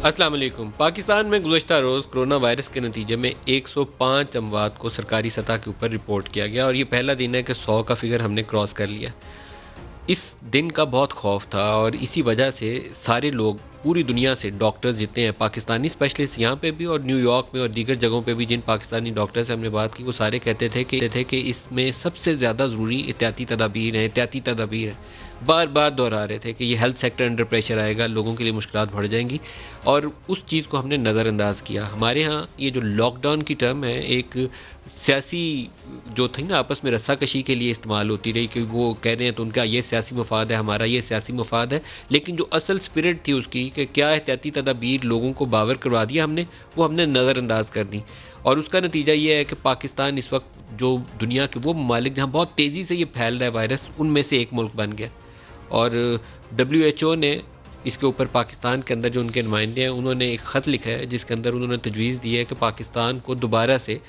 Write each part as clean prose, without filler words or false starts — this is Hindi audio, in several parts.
अस्सलाम वालेकुम। पाकिस्तान में गुज़श्ता रोज़ कोरोना वायरस के नतीजे में 105 अमवात को सरकारी सतह के ऊपर रिपोर्ट किया गया और ये पहला दिन है कि 100 का फिगर हमने क्रॉस कर लिया। इस दिन का बहुत खौफ था और इसी वजह से सारे लोग पूरी दुनिया से डॉक्टर्स जितने हैं पाकिस्तानी स्पेशलिस्ट यहाँ पे भी और न्यूयॉर्क में और दीगर जगहों पे भी जिन पाकिस्तानी डॉक्टर से हमने बात की वो सारे कहते थे कि इसमें सबसे ज़्यादा ज़रूरी एहतियाती तदाबीर हैं। बार बार दोहरा रहे थे कि ये हेल्थ सेक्टर अंडर प्रेशर आएगा, लोगों के लिए मुश्किलात बढ़ जाएंगी और उस चीज़ को हमने नज़रअंदाज किया। हमारे यहाँ ये जो लॉकडाउन की टर्म है एक सियासी जो थी ना आपस में रस्साकशी के लिए इस्तेमाल होती रही कि वो कह रहे हैं तो उनका ये सियासी मफाद है, हमारा ये सियासी मफाद है, लेकिन जो असल स्पिरिट थी उसकी कि क्या एहतियाती तदाबीर लोगों को बावर करवा दिया वो हमने नज़रअंदाज कर दी। और उसका नतीजा ये है कि पाकिस्तान इस वक्त जो दुनिया के वो ममालिक जहाँ बहुत तेज़ी से ये फैल रहा है वायरस, उनमें से एक मुल्क बन गया। और WHO ने इसके ऊपर पाकिस्तान के अंदर जो उनके नुमाइंदे हैं उन्होंने एक ख़त लिखा है जिसके अंदर उन्होंने तजवीज़ दी है कि पाकिस्तान को दोबारा से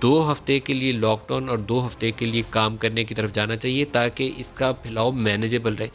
2 हफ़्ते के लिए लॉकडाउन और 2 हफ़्ते के लिए काम करने की तरफ जाना चाहिए ताकि इसका फैलाव मैनेजेबल रहे।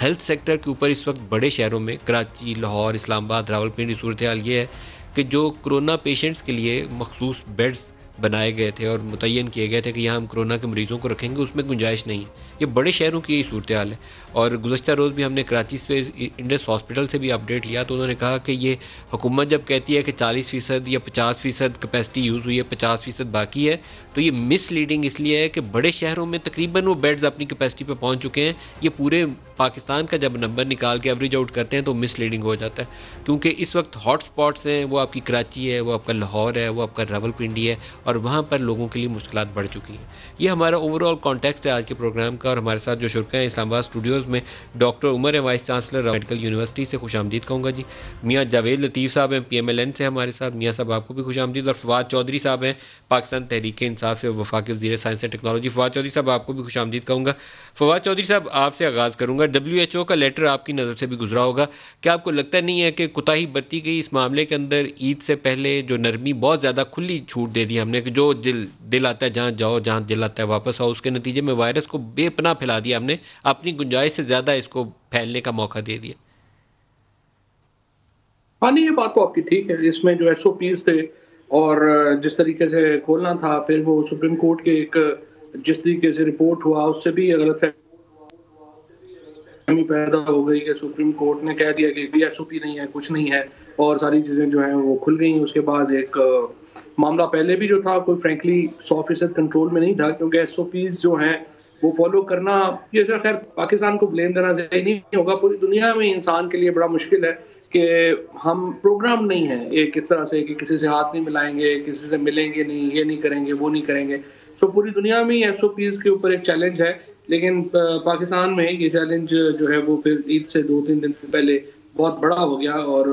हेल्थ सेक्टर के ऊपर इस वक्त बड़े शहरों में कराची, लाहौर, इस्लामाबाद, रावलपिंडी सूरत हाल ये है कि जो कोरोना पेशेंट्स के लिए मखसूस बेड्स बनाए गए थे और मुतय्यन किए गए थे कि यहाँ हम कोरोना के मरीज़ों को रखेंगे, उसमें गुंजाइश नहीं है। ये बड़े शहरों की यही सूरत हाल है। और गुज़श्ता रोज़ भी हमने कराची से इंडस हॉस्पिटल से भी अपडेट लिया तो उन्होंने कहा कि ये हुकूमत जब कहती है कि 40% या 50% कैपेसिटी यूज़ हुई है, 50% बाकी है, तो ये मिसलीडिंग इसलिए है कि बड़े शहरों में तकरीबन वो बेड्स अपनी कैपेसिटी पर पहुँच चुके हैं। ये पूरे पाकिस्तान का जब नंबर निकाल के एवरेज आउट करते हैं तो मिसलीडिंग हो जाता है, क्योंकि इस वक्त हॉट स्पॉट्स हैं वो आपकी कराची है, वो आपका लाहौर है, वो आपका रावलपिंडी है और वहाँ पर लोगों के लिए मुश्किलात बढ़ चुकी हैं। ये हमारा ओवरऑल कॉन्टेक्स्ट है आज के प्रोग्राम का। और हमारे साथ जो शुरका हैं इस्लामाबाद स्टूडियोज़ में डॉक्टर उमर है, वाइस चांसलर मेडिकल यूनिवर्सिटी से, खुश आमदीद कहूँगा जी। मियाँ जावेद लतीफ़ साहब हैं PMLN से हमारे साथ, मियाँ साहब आपको भी खुश आमदीद। और फवाद चौधरी साहब हैं पाकिस्तान तहरीक इंसाफ से वफाकी वज़ीर science and technology. Fawad Chaudhry साहब आपको भी खुश आमदीद कहूँगा। फवाद चौधरी साहब आपसे आगाज़ करूँगा। WHO का लेटर आपकी नज़र से भी गुजरा होगा, क्या आपको लगता नहीं है कि कोताही बरती गई इस मामले के अंदर? ईद से पहले जो नरमी बहुत ज़्यादा खुली छूट दे दी हमने कि जो दिल आता है जहाँ जाओ, जहाँ दिल आता है वापस आओ, उसके नतीजे में वायरस को बेपनाह फैला दिया हमने, अपनी गुंजाइश से ज़्यादा इसको फैलने का मौका दे दिया। हाँ नहीं, ये बात तो आपकी ठीक है। इसमें जो SOPs थे और जिस तरीके से खोलना था, फिर वो सुप्रीम कोर्ट के एक जिस तरीके से रिपोर्ट हुआ उससे भी गलत पैदा हो गई कि सुप्रीम कोर्ट ने कह दिया कि SOP नहीं है, कुछ नहीं है और सारी चीज़ें जो हैं वो खुल गई। उसके बाद एक मामला पहले भी जो था कोई फ्रैंकली 100% कंट्रोल में नहीं था, क्योंकि SOPs जो हैं वो फॉलो करना, ये खैर पाकिस्तान को ब्लेम देना सही नहीं होगा, पूरी दुनिया में इंसान के लिए बड़ा मुश्किल है कि हम प्रोग्राम नहीं है एक इस तरह से कि किसी से हाथ नहीं मिलाएंगे, किसी से मिलेंगे नहीं, ये नहीं करेंगे, वो नहीं करेंगे। तो पूरी दुनिया में SOPs के ऊपर एक चैलेंज है, लेकिन पाकिस्तान में ये चैलेंज जो है वो फिर ईद से 2-3 दिन पहले बहुत बड़ा हो गया और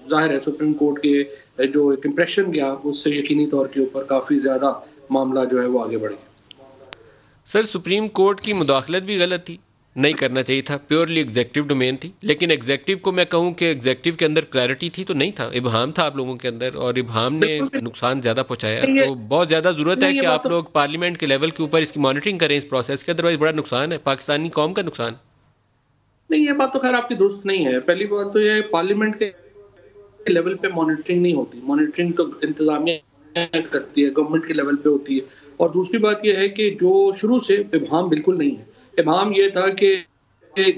जाहिर है सुप्रीम कोर्ट के जो एक इम्प्रेशन गया उससे यकीनी तौर के ऊपर काफ़ी ज़्यादा मामला जो है वो आगे बढ़ गया। सर, सुप्रीम कोर्ट की मुदाखलत भी गलत थी, नहीं करना चाहिए था, प्योरली एग्जेक्टिव डोमेन थी। लेकिन एग्जेक्टिव को मैं कहूँ कि एग्जेक्टिव के अंदर क्लैरिटी थी तो नहीं था, इबहाम था आप लोगों के अंदर और इबहाम ने नुकसान ज़्यादा पहुँचाया। तो बहुत ज़्यादा ज़रूरत है कि आप लोग पार्लियामेंट के लेवल के ऊपर इसकी मॉनिटरिंग करें इस प्रोसेस के, अदरवाइज बड़ा नुकसान है, पाकिस्तानी कौम का नुकसान। नहीं, ये बात तो खैर आपकी दुरुस्त नहीं है। पहली बात तो ये पार्लियामेंट के लेवल पे मॉनिटरिंग नहीं होती, मॉनिटरिंग तो इंतजामिया करती है, गवर्नमेंट के लेवल पे होती है। और दूसरी बात ये है कि जो शुरू से इबहाम बिल्कुल नहीं है। इबहाम ये था कि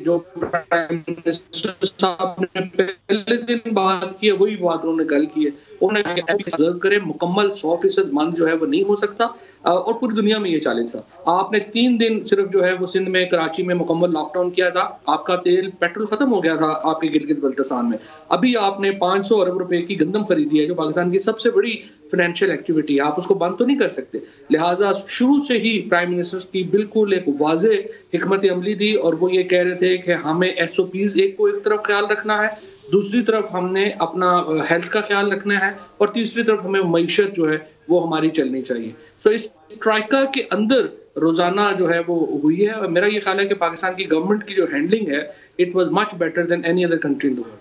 जो प्राइम मिनिस्टर साहब ने पहले दिन बात की है वही बात उन्होंने कल की है। उन्होंने ऑब्जर्व करे, मुकम्मल 100% बंद जो है वो नहीं हो सकता और पूरी दुनिया में ये चैलेंज था। आपने 3 दिन सिर्फ जो है वो सिंध में, कराची में मुकम्मल लॉकडाउन किया था, आपका पेट्रोल खत्म हो गया था आपके गिलगित बल्तिस्तान में। अभी आपने 500 अरब रुपए की गंदम खरीदी है जो पाकिस्तान की सबसे बड़ी फाइनेंशियल एक्टिविटी है, आप उसको बंद तो नहीं कर सकते। लिहाजा शुरू से ही प्राइम मिनिस्टर की बिल्कुल एक वाज़े हिकमत अमली थी और वो ये कह रहे थे कि हमें SOPs एक तरफ ख्याल रखना है, दूसरी तरफ हमने अपना हेल्थ का ख्याल रखना है और तीसरी तरफ हमें मईशत जो है वो हमारी चलनी चाहिए। तो इस ट्राइका के अंदर रोजाना जो है वो हुई है और मेरा ये ख्याल है कि पाकिस्तान की गवर्नमेंट की जो हैंडलिंग है it was much better than any other country in the world.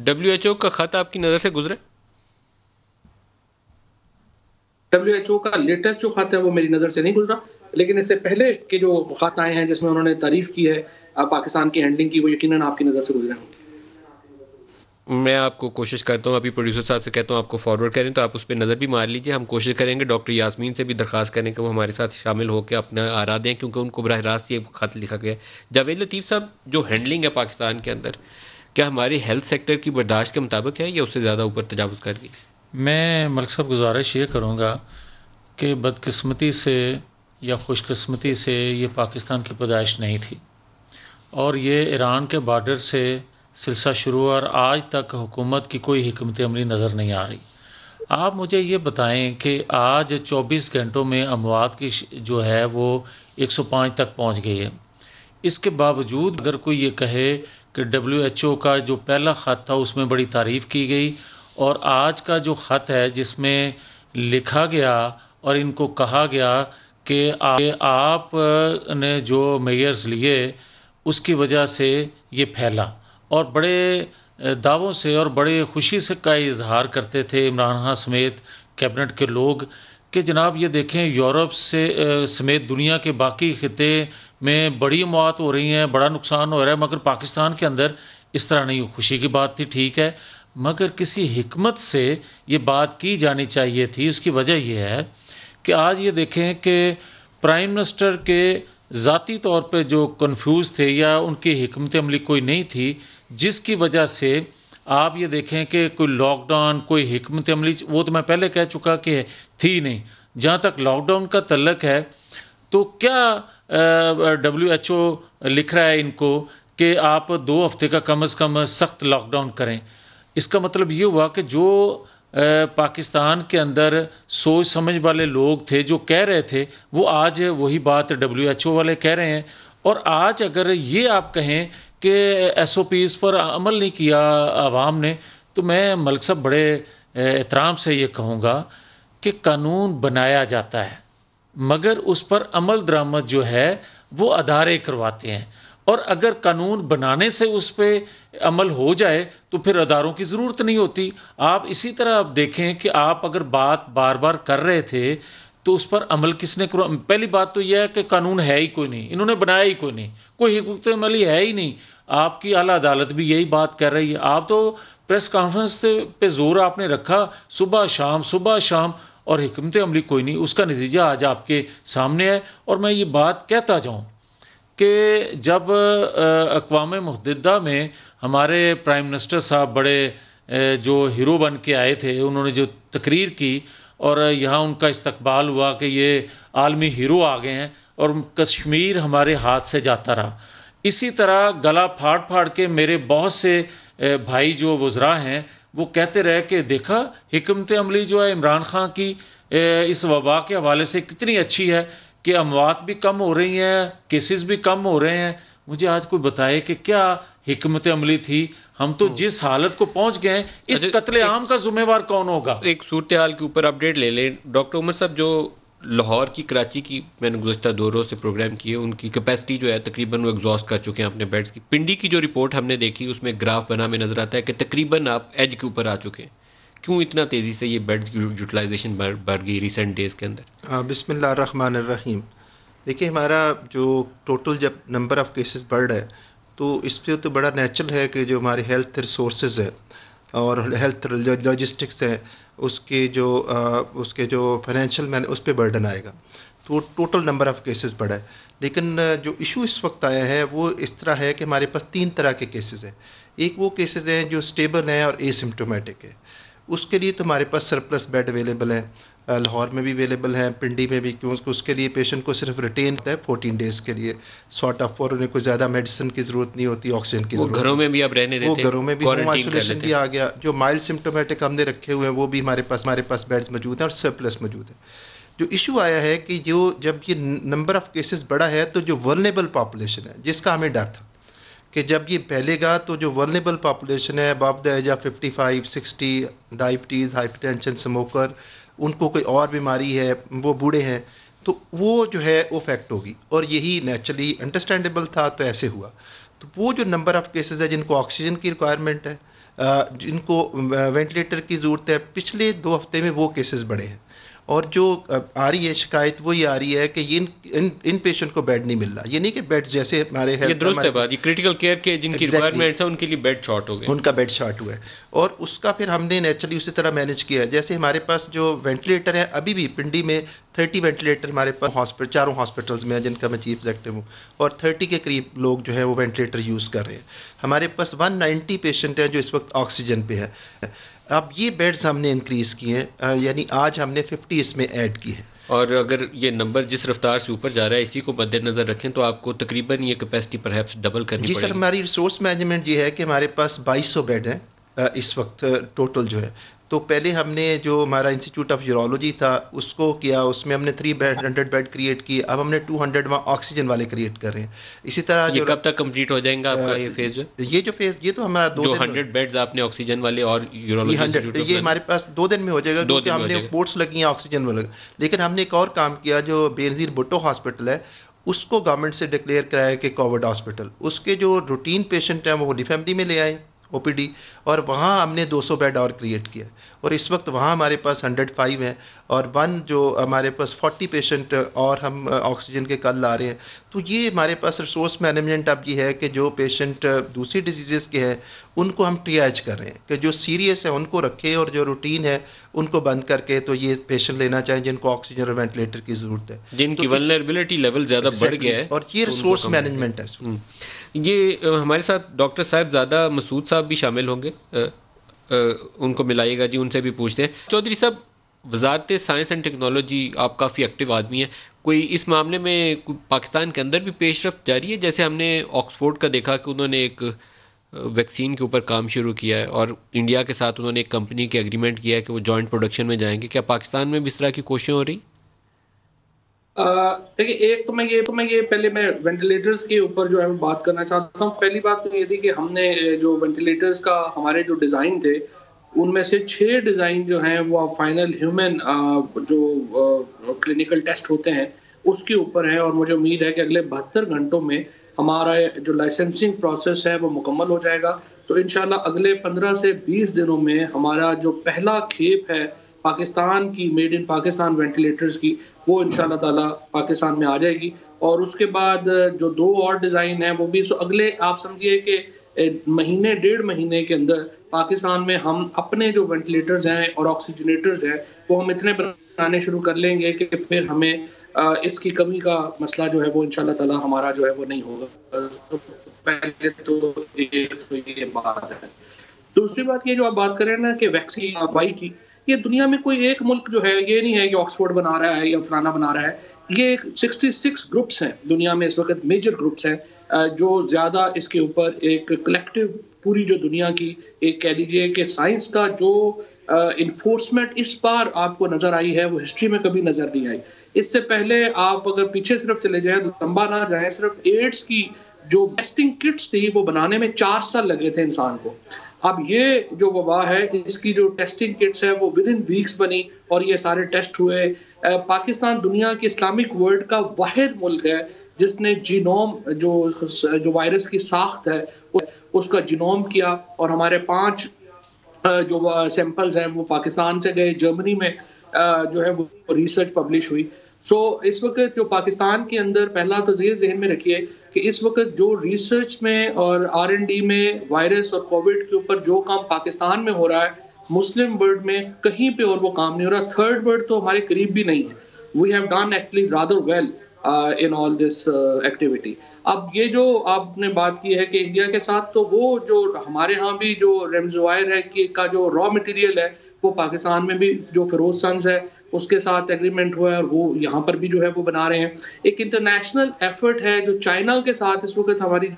WHO का खत आपकी नज़र से गुजरे? WHO का लेटेस्ट जो खत है वो मेरी नज़र से नहीं गुजरा, लेकिन इससे पहले के जो खत आए हैं जिसमें उन्होंने तारीफ की है पाकिस्तान की हैंडलिंग की, वो यकीनन आपकी नज़र से गुजरे होंगे। मैं आपको कोशिश करता हूँ, अभी प्रोड्यूसर साहब से कहता हूँ आपको फॉरवर्ड करें, तो आप उस पर नज़र भी मार लीजिए। हम कोशिश करेंगे डॉक्टर यास्मीन से भी दरख्वास्त करें कि वो हमारे साथ शामिल होकर अपना आरा दें, क्योंकि उनको बराह रास्त ये खत लिखा गया है। जावेद लतीफ़ साहब, जो हैंडलिंग है पाकिस्तान के अंदर, क्या हमारे हेल्थ सेक्टर की बर्दाश्त के मुताबिक है या उससे ज़्यादा ऊपर तजावुज़ कर गई? मैं मलिक साहब गुजारिश ये करूँगा कि बदकिस्मती से या खुशकिस्मती से ये पाकिस्तान की पैदाइश नहीं थी, और ये ईरान के बॉर्डर से सिलसिला शुरू हुआ और आज तक हुकूमत की कोई हिकमत अमली नज़र नहीं आ रही। आप मुझे ये बताएं कि आज 24 घंटों में अमवात की जो है वो 105 तक पहुंच गई है। इसके बावजूद अगर कोई ये कहे कि WHO का जो पहला ख़त था उसमें बड़ी तारीफ़ की गई, और आज का जो ख़त है जिसमें लिखा गया और इनको कहा गया कि आप ने जो मेयर्स लिए उसकी वजह से ये फैला, और बड़े दावों से और बड़े खुशी से का इजहार करते थे इमरान खान समेत कैबिनेट के लोग कि जनाब ये देखें यूरोप से समेत दुनिया के बाकी खिते में बड़ी मौत हो रही हैं, बड़ा नुकसान हो रहा है, मगर पाकिस्तान के अंदर इस तरह नहीं। खुशी की बात थी, ठीक है, मगर किसी हिकमत से ये बात की जानी चाहिए थी। उसकी वजह यह है कि आज ये देखें कि प्राइम मिनिस्टर के ज़ाती तौर पे जो कंफ्यूज थे या उनकी हिकमत अमली कोई नहीं थी, जिसकी वजह से आप ये देखें कि कोई लॉकडाउन, कोई हिकमत अमली, वो तो मैं पहले कह चुका कि थी नहीं। जहाँ तक लॉकडाउन का तल्लक है तो क्या WHO लिख रहा है इनको कि आप 2 हफ्ते का कम से कम सख्त लॉकडाउन करें। इसका मतलब ये हुआ कि जो पाकिस्तान के अंदर सोच समझ वाले लोग थे जो कह रहे थे, वो आज वही बात WHO वाले कह रहे हैं। और आज अगर ये आप कहें कि SOPs पर अमल नहीं किया आवाम ने, तो मैं मलिक साहब बड़े एहतराम से ये कहूँगा कि कानून बनाया जाता है मगर उस पर अमल दरामद जो है वो अदारे करवाते हैं, और अगर कानून बनाने से उस पर अमल हो जाए तो फिर अदारों की ज़रूरत नहीं होती। आप इसी तरह आप देखें कि आप अगर बात बार बार कर रहे थे तो उस पर अमल किसने करो। पहली बात तो यह है कि कानून है ही कोई नहीं, इन्होंने बनाया ही कोई नहीं, कोई हिकमत अमली है ही नहीं। आपकी आला अदालत भी यही बात कर रही है। आप तो प्रेस कॉन्फ्रेंस पे जोर आपने रखा सुबह शाम, और हिकमत अमली कोई नहीं। उसका नतीजा आज आपके सामने है। और मैं ये बात कहता जाऊँ कि जब अक़वाम मुत्तहिदा में हमारे प्राइम मिनिस्टर साहब बड़े जो हीरो बन के आए थे, उन्होंने जो तकरीर की और यहाँ उनका इस्तकबाल हुआ कि ये आलमी हीरो आ गए हैं, और कश्मीर हमारे हाथ से जाता रहा। इसी तरह गला फाड़ फाड़ के मेरे बहुत से भाई जो वज़रा हैं वो कहते रहे कि देखा हिकमत अमली जो है इमरान खान की इस वबा के हवाले से कितनी अच्छी है कि अमवात भी कम हो रही हैं, केसेस भी कम हो रहे हैं। मुझे आज कोई बताए कि क्या हिकमत अमली थी। हम तो जिस हालत को पहुंच गए हैं, इस कत्ले आम का जिम्मेवार कौन होगा। एक सूरत हाल के ऊपर अपडेट ले लें डॉक्टर उमर साहब। जो लाहौर की, कराची की मैंने गुज़श्ता 2 रोज़ से प्रोग्राम किए, उनकी कैपेसिटी जो है तकरीबन वो एग्जॉस्ट कर चुके हैं अपने बेड्स की। पिंडी की जो रिपोर्ट हमने देखी उसमें ग्राफ बना में नज़र आता है कि तकरीबन आप एज के ऊपर आ चुके हैं। क्यों इतना तेज़ी से ये बेड्स की यूटिलाइजेशन बढ़ गई रिसेंट डेज़ के अंदर? बिस्मिल्लाहिर्रहमानिर्रहीम। देखिए, हमारा जो टोटल जब नंबर ऑफ़ केसेस बढ़ रहा है तो इस पर तो बड़ा नेचुरल है कि जो हमारे हेल्थ रिसोर्सेज है और हेल्थ लॉजिस्टिक्स है उसके जो फाइनेंशियल मैन उस पर बर्डन आएगा, तो टोटल नंबर ऑफ़ केसेस बढ़ा है। लेकिन जो इशू इस वक्त आया है वो इस तरह है कि हमारे पास 3 तरह के केसेस हैं। एक वो केसेस हैं जो स्टेबल हैं और एसिम्प्टोमेटिक है, उसके लिए तो हमारे पास सरप्लस बेड अवेलेबल है, लाहौर में भी अवेलेबल है, पिंडी में भी, क्योंकि उसके लिए पेशेंट को सिर्फ रिटेन होता है 14 डेज़ के लिए सॉर्ट ऑफ, और उन्हें कोई ज़्यादा मेडिसिन की ज़रूरत नहीं होती, ऑक्सीजन की ज़रूरत। घरों में भी अब रहने देते हैं, वो घरों में भी होम आइसोलेशन भी आ गया। जो माइल्ड सिम्टोमेटिक हमने रखे हुए हैं वो भी हमारे पास बेड्स मौजूद हैं और सरप्लस मौजूद है। जो इशू आया है कि जब ये नंबर ऑफ़ केसेस बढ़ा है तो जो वल्नरेबल पॉपुलेशन है, जिसका हमें डर था कि जब ये फैलेगा तो जो वल्नरेबल पॉपुलेशन है above the age of 55, 60, diabetes, hypertension, smoker, उनको कोई और बीमारी है, वो बूढ़े हैं, तो वो जो है वो इफेक्ट होगी। और यही नेचुरली अंडरस्टैंडेबल था, तो ऐसे हुआ। तो वो जो नंबर ऑफ़ केसेस है जिनको ऑक्सीजन की रिक्वायरमेंट है, जिनको वेंटिलेटर की ज़रूरत है, पिछले 2 हफ्ते में वो केसेस बढ़े हैं। और जो आ रही है शिकायत वो ये आ रही है कि ये इन पेशेंट को बेड नहीं मिल रहा। ये नहीं कि बेड जैसे हमारे ये दुरुस्त है बात, ये क्रिटिकल केयर के जिनकी रिक्वायरमेंट्स है उनके लिए बेड शॉर्ट हो गए, उनका बेड शॉर्ट हुआ है। और उसका फिर हमने नेचुरली उसी तरह मैनेज किया है। जैसे हमारे पास जो वेंटिलेटर है, अभी भी पिंडी में 30 वेंटिलेटर हमारे पास चारों हॉस्पिटल्स में है जिनका मैं चीफ एग्जेक्टिव हूँ, और 30 के करीब लोग जो है वो वेंटिलेटर यूज़ कर रहे हैं। हमारे पास 190 पेशेंट हैं जो इस वक्त ऑक्सीजन पे है। अब ये बेड्स हमने इंक्रीज़ किए हैं, यानी आज हमने 50 इसमें ऐड की है। और अगर ये नंबर जिस रफ्तार से ऊपर जा रहा है इसी को मद्देनजर रखें तो आपको तकरीबन ये कैपेसिटी परहैप्स डबल करनी पड़ेगी। जी सर, हमारी रिसोर्स मैनेजमेंट ये है कि हमारे पास 2200 बेड हैं इस वक्त टोटल जो है। तो पहले हमने जो हमारा इंस्टीट्यूट ऑफ यूरोलॉजी था उसको किया, उसमें हमने 300 बेड क्रिएट किए। अब हमने 200 वहाँ ऑक्सीजन वाले क्रिएट कर रहे हैं। इसी तरह ये कब तक कंप्लीट हो जाएगा आपका ये फेज? ये जो फेज, ये तो हमारा 2 दिन 100 बेड्स आपने ऑक्सीजन वाले और यूरोलॉजी इंस्टीट्यूट, ये हमारे पास 2 दिन में हो जाएगा, क्योंकि हमने पोर्ट्स लगी हैं ऑक्सीजन वाले। लेकिन हमने एक और काम किया, जो बेनज़ीर भुट्टो हॉस्पिटल है उसको गवर्नमेंट से डिक्लेयर कराया कि कोविड हॉस्पिटल, उसके जो रूटीन पेशेंट हैं वो होली फैमिली में ले आए OPD, और वहाँ हमने 200 बेड और क्रिएट किया। और इस वक्त वहाँ हमारे पास 105 हैं, और 1 जो हमारे पास 40 पेशेंट और हम ऑक्सीजन के कल ला रहे हैं। तो ये हमारे पास रिसोर्स मैनेजमेंट अब ये है कि जो पेशेंट दूसरी डिजीज़ के हैं उनको हम ट्रियाज कर रहे हैं, कि जो सीरियस है उनको रखें और जो रूटीन है उनको बंद करके तो ये पेशेंट लेना चाहें जिनको ऑक्सीजन और वेंटिलेटर की ज़रूरत है, जिनकी वल्नरेबिलिटी लेवल ज़्यादा बढ़ गया है, और ये रिसोर्स मैनेजमेंट है। ये हमारे साथ डॉक्टर साहब मसूद साहब भी शामिल होंगे, उनको मिलाइएगा जी, उनसे भी पूछते हैं। चौधरी साहब, वजारत साइंस एंड टेक्नोलॉजी, आप काफ़ी एक्टिव आदमी हैं, कोई इस मामले में पाकिस्तान के अंदर भी पेशरफ्त जारी है? जैसे हमने ऑक्सफोर्ड का देखा कि उन्होंने एक वैक्सीन के ऊपर काम शुरू किया है और इंडिया के साथ उन्होंने एक कंपनी के एग्रीमेंट किया है कि वो जॉइंट प्रोडक्शन में जाएंगे। क्या पाकिस्तान में भी इस तरह की कोशिशें हो रही? देखिए, एक तो मैं ये पहले मैं वेंटिलेटर्स के ऊपर जो है बात करना चाहता हूँ। पहली बात तो ये थी कि हमने जो वेंटिलेटर्स का हमारे जो डिज़ाइन थे उनमें से 6 डिज़ाइन जो हैं वो फाइनल ह्यूमन जो क्लिनिकल टेस्ट होते हैं उसके ऊपर है, और मुझे उम्मीद है कि अगले 72 घंटों में हमारा जो लाइसेंसिंग प्रोसेस है वो मुकम्मल हो जाएगा। तो इंशाल्लाह अगले 15 से 20 दिनों में हमारा जो पहला खेप है पाकिस्तान की, मेड इन पाकिस्तान वेंटिलेटर्स की, वो इंशाल्लाह ताला पाकिस्तान में आ जाएगी। और उसके बाद जो 2 और डिज़ाइन हैं वो भी अगले, आप समझिए कि महीने 1.5 महीने के अंदर पाकिस्तान में हम अपने जो वेंटिलेटर्स हैं और ऑक्सीजनेटर्स हैं वो हम इतने बनाने शुरू कर लेंगे कि फिर हमें इसकी कमी का मसला जो है वो इंशाल्लाह ताला हमारा जो है वो नहीं होगा। तो पहले तो ये बात है। दूसरी बात ये जो आप बात कर रहे हैं ना कि वैक्सीन वाई की, ये दुनिया में कोई एक मुल्क जो है, ये नहीं है कि ऑक्सफोर्ड बना रहा है या फलाना बना रहा है। ये 66 ग्रुप्स हैं दुनिया में इस वक्त, मेजर ग्रुप्स हैं जो ज़्यादा इसके ऊपर एक कलेक्टिव पूरी जो दुनिया की एक कह लीजिए कि साइंस का जो इन्फोर्समेंट इस बार आपको नज़र आई है वो हिस्ट्री में कभी नज़र नहीं आई। इससे पहले आप अगर पीछे सिर्फ चले जाएं, लंबा ना जाएं, सिर्फ एड्स की जो टेस्टिंग किट्स थी वो बनाने में 4 साल लगे थे इंसान को। अब ये जो वबा है इसकी जो टेस्टिंग किट्स है वो विद इन वीक्स बनी और ये सारे टेस्ट हुए। पाकिस्तान दुनिया के इस्लामिक वर्ल्ड का वाहिद मुल्क है जिसने जीनोम जो वायरस की साख्त है उसका जीनोम किया, और हमारे 5 जो सैंपल्स हैं वो पाकिस्तान से गए, जर्मनी में जो है वो रिसर्च पब्लिश हुई। सो इस वक्त जो पाकिस्तान के अंदर, पहला तो ये जहन में रखिए कि इस वक्त जो रिसर्च में और R&D में वायरस और कोविड के ऊपर जो काम पाकिस्तान में हो रहा है, मुस्लिम वर्ल्ड में कहीं पे और वो काम नहीं हो रहा। थर्ड वर्ल्ड तो हमारे करीब भी नहीं है। We have done actually rather well in all this activity. अब ये जो आपने बात की है कि इंडिया के साथ, तो वो जो हमारे यहाँ भी जो रेमजुवायर है कि का जो रॉ मटेरियल है वो पाकिस्तान में भी जो फिरोज सन्स है उसके साथ एग्रीमेंट हुआ है और वो यहाँ पर भी जो है वो बना रहे हैं। एक इंटरनेशनल एफर्ट है जो चाइना के साथ इस वक्त हमारी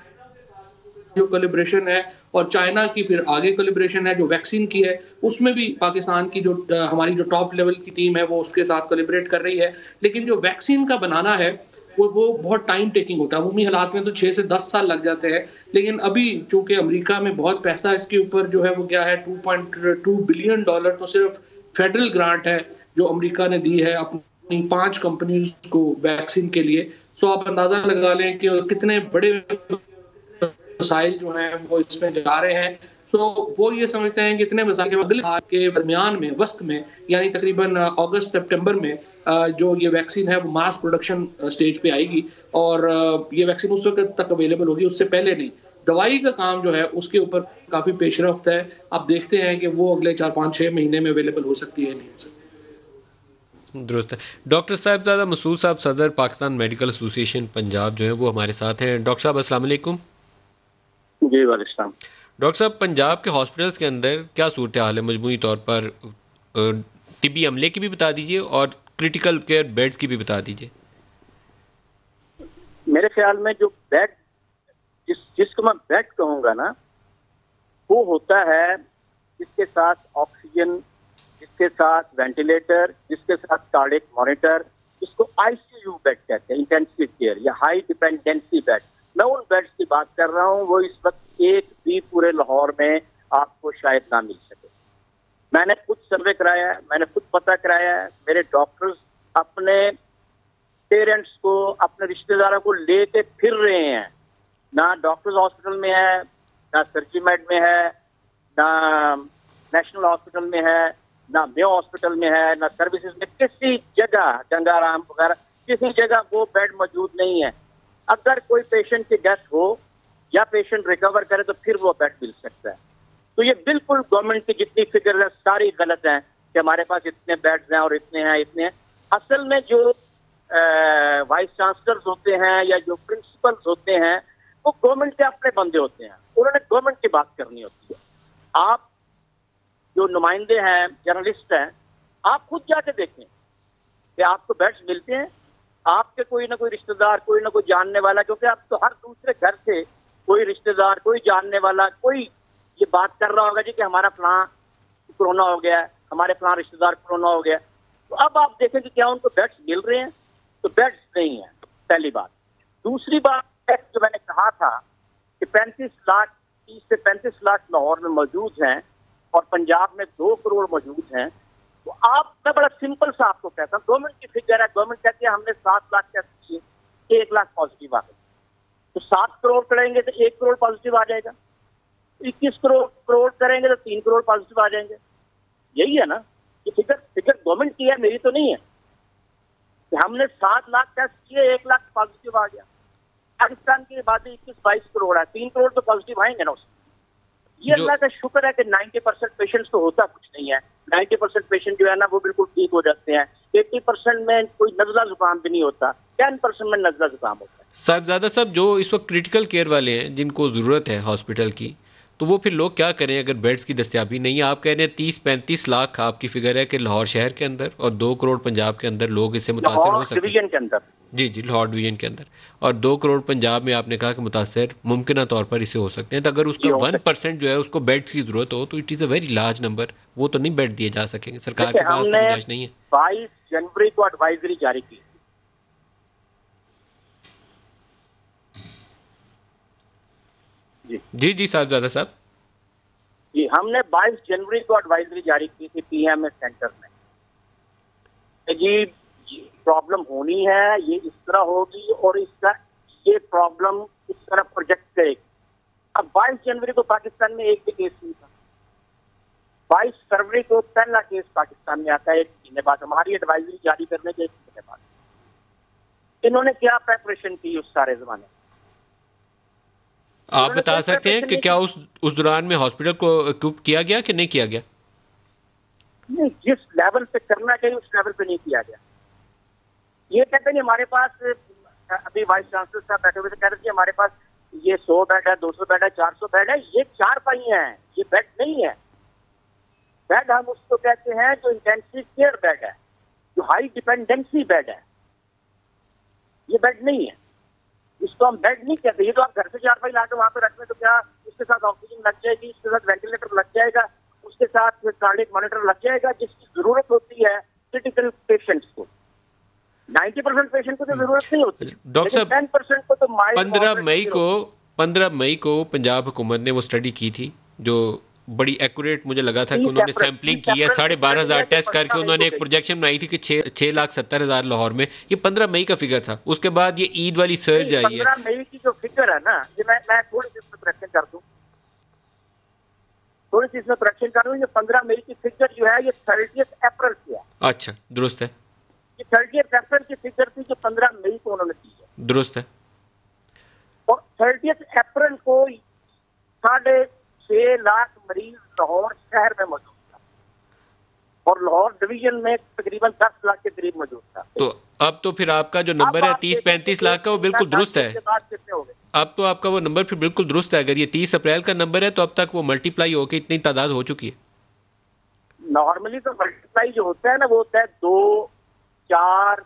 जो कोलैबोरेशन है, और चाइना की फिर आगे कोलैबोरेशन है जो वैक्सीन की है, उसमें भी पाकिस्तान की जो हमारी जो टॉप लेवल की टीम है वो उसके साथ कोलैबोरेट कर रही है। लेकिन जो वैक्सीन का बनाना है वो बहुत टाइम टेकिंग होता है। अमूमी हालात में तो 6 से 10 साल लग जाते हैं, लेकिन अभी चूंकि अमेरिका में बहुत पैसा इसके ऊपर जो है वो क्या है, $2.2 बिलियन तो सिर्फ फेडरल ग्रांट है जो अमेरिका ने दी है अपनी 5 कंपनीज को वैक्सीन के लिए। सो आप अंदाजा लगा लें कि कितने बड़े मसाइल जो हैं वो इसमें जा रहे हैं। सो वो ये समझते हैं कि इतने मसाइल के अगले साल के दरमियान में, वस्त में, यानी तकरीबन अगस्त सितंबर में जो ये वैक्सीन है वो मास प्रोडक्शन स्टेज पे आएगी और ये वैक्सीन उस वक्त तक अवेलेबल होगी, उससे पहले नहीं। दवाई का काम जो है उसके ऊपर काफ़ी पेशरफ्त है। आप देखते हैं कि वो अगले 4-5-6 महीने में अवेलेबल हो सकती है, नहीं हो सकती। दुरुस्त है। डॉक्टर साहिबजादा मसूद साहब, सदर पाकिस्तान मेडिकल एसोसिएशन पंजाब जो है वो हमारे साथ हैं। डॉक्टर साहब अस्सलाम वालेकुम। जी वालेकुम। डॉक्टर साहब, पंजाब के हॉस्पिटल्स के अंदर क्या सूरत हाल है मजमूई तौर पर? तिब्बी अमले की भी बता दीजिए और क्रिटिकल केयर बेड्स की भी बता दीजिए। मेरे ख्याल में जो बेड जिसको मैं बेड कहूँगा ना, वो होता है जिसके साथ ऑक्सीजन, जिसके साथ वेंटिलेटर, जिसके साथ कार्डियक मॉनिटर, जिसको आईसीयू बेड कहते हैं, इंटेंसिव केयर या हाई डिपेंडेंसी बेड। मैं उन बेड्स की बात कर रहा हूँ, वो इस वक्त एक भी पूरे लाहौर में आपको शायद ना मिल सके। मैंने खुद सर्वे कराया है, मैंने खुद पता कराया है। मेरे डॉक्टर्स अपने पेरेंट्स को, अपने रिश्तेदारों को लेके फिर रहे हैं। ना डॉक्टर्स हॉस्पिटल में है, ना सर्जीमेड में है, ना नेशनल हॉस्पिटल में है, ना मेयो हॉस्पिटल में है, ना सर्विसेज में, किसी जगह, गंगाराम वगैरह किसी जगह वो बेड मौजूद नहीं है। अगर कोई पेशेंट की डेथ हो या पेशेंट रिकवर करे तो फिर वो बेड मिल सकता है। तो ये बिल्कुल गवर्नमेंट की जितनी फिगर है सारी गलत है कि हमारे पास इतने बेड्स हैं और इतने हैं, इतने हैं। असल में जो वाइस चांसलर्स होते हैं या जो प्रिंसिपल्स होते हैं वो गवर्नमेंट के अपने बंदे होते हैं, उन्होंने गवर्नमेंट की बात करनी होती है। आप जो नुमाइंदे हैं, जर्नलिस्ट हैं, आप खुद जाके देखें कि आपको बेड्स मिलते हैं। आपके कोई ना कोई रिश्तेदार, कोई ना कोई जानने वाला, क्योंकि आप तो हर दूसरे घर से कोई रिश्तेदार, कोई जानने वाला, कोई ये बात कर रहा होगा जी कि हमारा फलां कोरोना हो गया, हमारे फलां रिश्तेदार कोरोना हो गया। तो अब आप देखें कि क्या उनको बेड्स मिल रहे हैं? तो बेड्स नहीं है, पहली बात। दूसरी बात जो मैंने कहा था कि 30 से 35 लाख लाहौर में मौजूद हैं और पंजाब में 2 करोड़ मौजूद हैं। तो आप, मैं बड़ा सिंपल सा आपको कहता हूँ, गवर्नमेंट की फिगर है, गवर्नमेंट कहती है हमने 7 लाख टेस्ट किए, 1 लाख पॉजिटिव आ गए। तो 7 करोड़ करेंगे तो 1 करोड़ पॉजिटिव आ जाएगा, 21 करोड़ करेंगे तो 3 करोड़ पॉजिटिव आ जाएंगे। यही है ना, ये फिगर गवर्नमेंट की है, मेरी तो नहीं है। हमने 7 लाख टेस्ट किए, 1 लाख पॉजिटिव आ गया। पाकिस्तान की आबादी 21-22 करोड़ है, 3 करोड़ तो पॉजिटिव आएंगे ना उसमें। ये अल्लाह का शुक्र है कि 90% पेशेंट्स तो होता कुछ नहीं है। 90% पेशेंट जो है ना वो बिल्कुल ठीक हो जाते हैं। 80% में कोई नज़ला जुकाम भी नहीं होता, 10% में नज़ला जुकाम होता है। साहिबजादा साहब, जो इस वक्त क्रिटिकल केयर वाले हैं जिनको ज़रूरत है हॉस्पिटल की, तो वो फिर लोग क्या करें अगर बेड्स की दस्तियाबी नहीं है? आप कह रहे हैं 30-35 लाख आपकी फिगर है कि लाहौर शहर के अंदर और 2 करोड़ पंजाब के अंदर लोग इससे मुतासर हो सकते हैं। डिवीजन के अंदर, जी, लाहौर डिवीजन के अंदर, और 2 करोड़ पंजाब में आपने कहा कि मुतासर मुमकिन तौर पर इससे हो सकते हैं। तो अगर उसका 1% जो है उसको बेड्स की ज़रूरत हो तो it is a very large number, वो तो नहीं बेड दिए जा सकेंगे, सरकार के पास गुंजाइश नहीं है। 22 जनवरी को एडवाइजरी जारी की। जी साहिबजादा साहब जी, हमने 22 जनवरी को एडवाइजरी जारी की थी पीएमएस सेंटर में। जी प्रॉब्लम होनी है, ये इस तरह होगी और इसका ये प्रॉब्लम इस तरह प्रोजेक्ट करेगी। अब 22 जनवरी को पाकिस्तान में एक भी केस नहीं था। 22 फरवरी को पहला केस पाकिस्तान में आता है, 1 महीने बाद, हमारी एडवाइजरी जारी करने के 1 महीने बाद। इन्होंने क्या प्रेपरेशन की उस सारे जमाने में? आप बता सकते हैं कि क्या उस दौरान में हॉस्पिटल को इक्विप किया गया कि नहीं किया गया? नहीं, जिस लेवल पे करना चाहिए उस लेवल पे नहीं किया गया। ये कहते हैं हमारे पास, अभी वाइस चांसलर साहब बैठे हुए थे, कह रहे थे हमारे पास ये 100 बेड है, 200 बेड है, 400 बेड है। ये 4 पहिए हैं, ये बेड नहीं है। बेड हम उसको कहते हैं जो इंटेंसिव केयर बेड है, जो हाई डिपेंडेंसी बेड है। ये बेड नहीं है, इसको हम बेड नहीं कहते। ये तो आप घर से 4 पहिए लाके वहां पे रख में, तो क्या उसके साथ ऑक्सीजन लग जाएगी, उसके साथ वेंटिलेटर लग जाएगा, उसके साथ कार्डियक मॉनिटर लग जाएगा, जिसकी जरूरत होती है क्रिटिकल पेशेंट्स को। 90% पेशेंट को तो जरूरत नहीं होती। डॉक्टर साहब, 10% को तो 15 मई को पंजाब हुकूमत ने वो स्टडी की थी जो बड़ी एक्यूरेट मुझे लगा था कि उन्होंने सैम्पलिंग की है, 12,500 टेस्ट करके उन्होंने एक प्रोजेक्शन बनाई थी कि 6,70,000 लाहौर में। ये 15 मई का फिगर था। उसके बाद ये ईद वाली सर्ज आई है। 15 मई की जो फिगर है ना, ये मैं थोड़ी सी करेक्शन कर दूं। थोड़ी सी इसमें करेक्शन कर रहा हूँ, ये 15 मई की फिगर जो है ये 30 अप्रैल की है। अच्छा, दुरुस्त है। ये 30 अप्रैल की फिगर थी जो 15 मई को उन्होंने दी है। दुरुस्त है। और 30 अप्रैल को 6.5 लाख मरीज लाहौर शहर में मौजूद था और लाहौर डिवीजन में तकरीबन 10 लाख के करीब मौजूद था। तो अब तो फिर आपका जो नंबर है 30-35 लाख का वो बिल्कुल दुरुस्त है। अब तो आपका वो नंबर फिर बिल्कुल दुरुस्त है। अगर ये 30 अप्रैल का नंबर है तो अब तक वो मल्टीप्लाई होकर इतनी तादाद हो चुकी है। नॉर्मली तो मल्टीप्लाई जो होता है ना वो होता है 2, 4,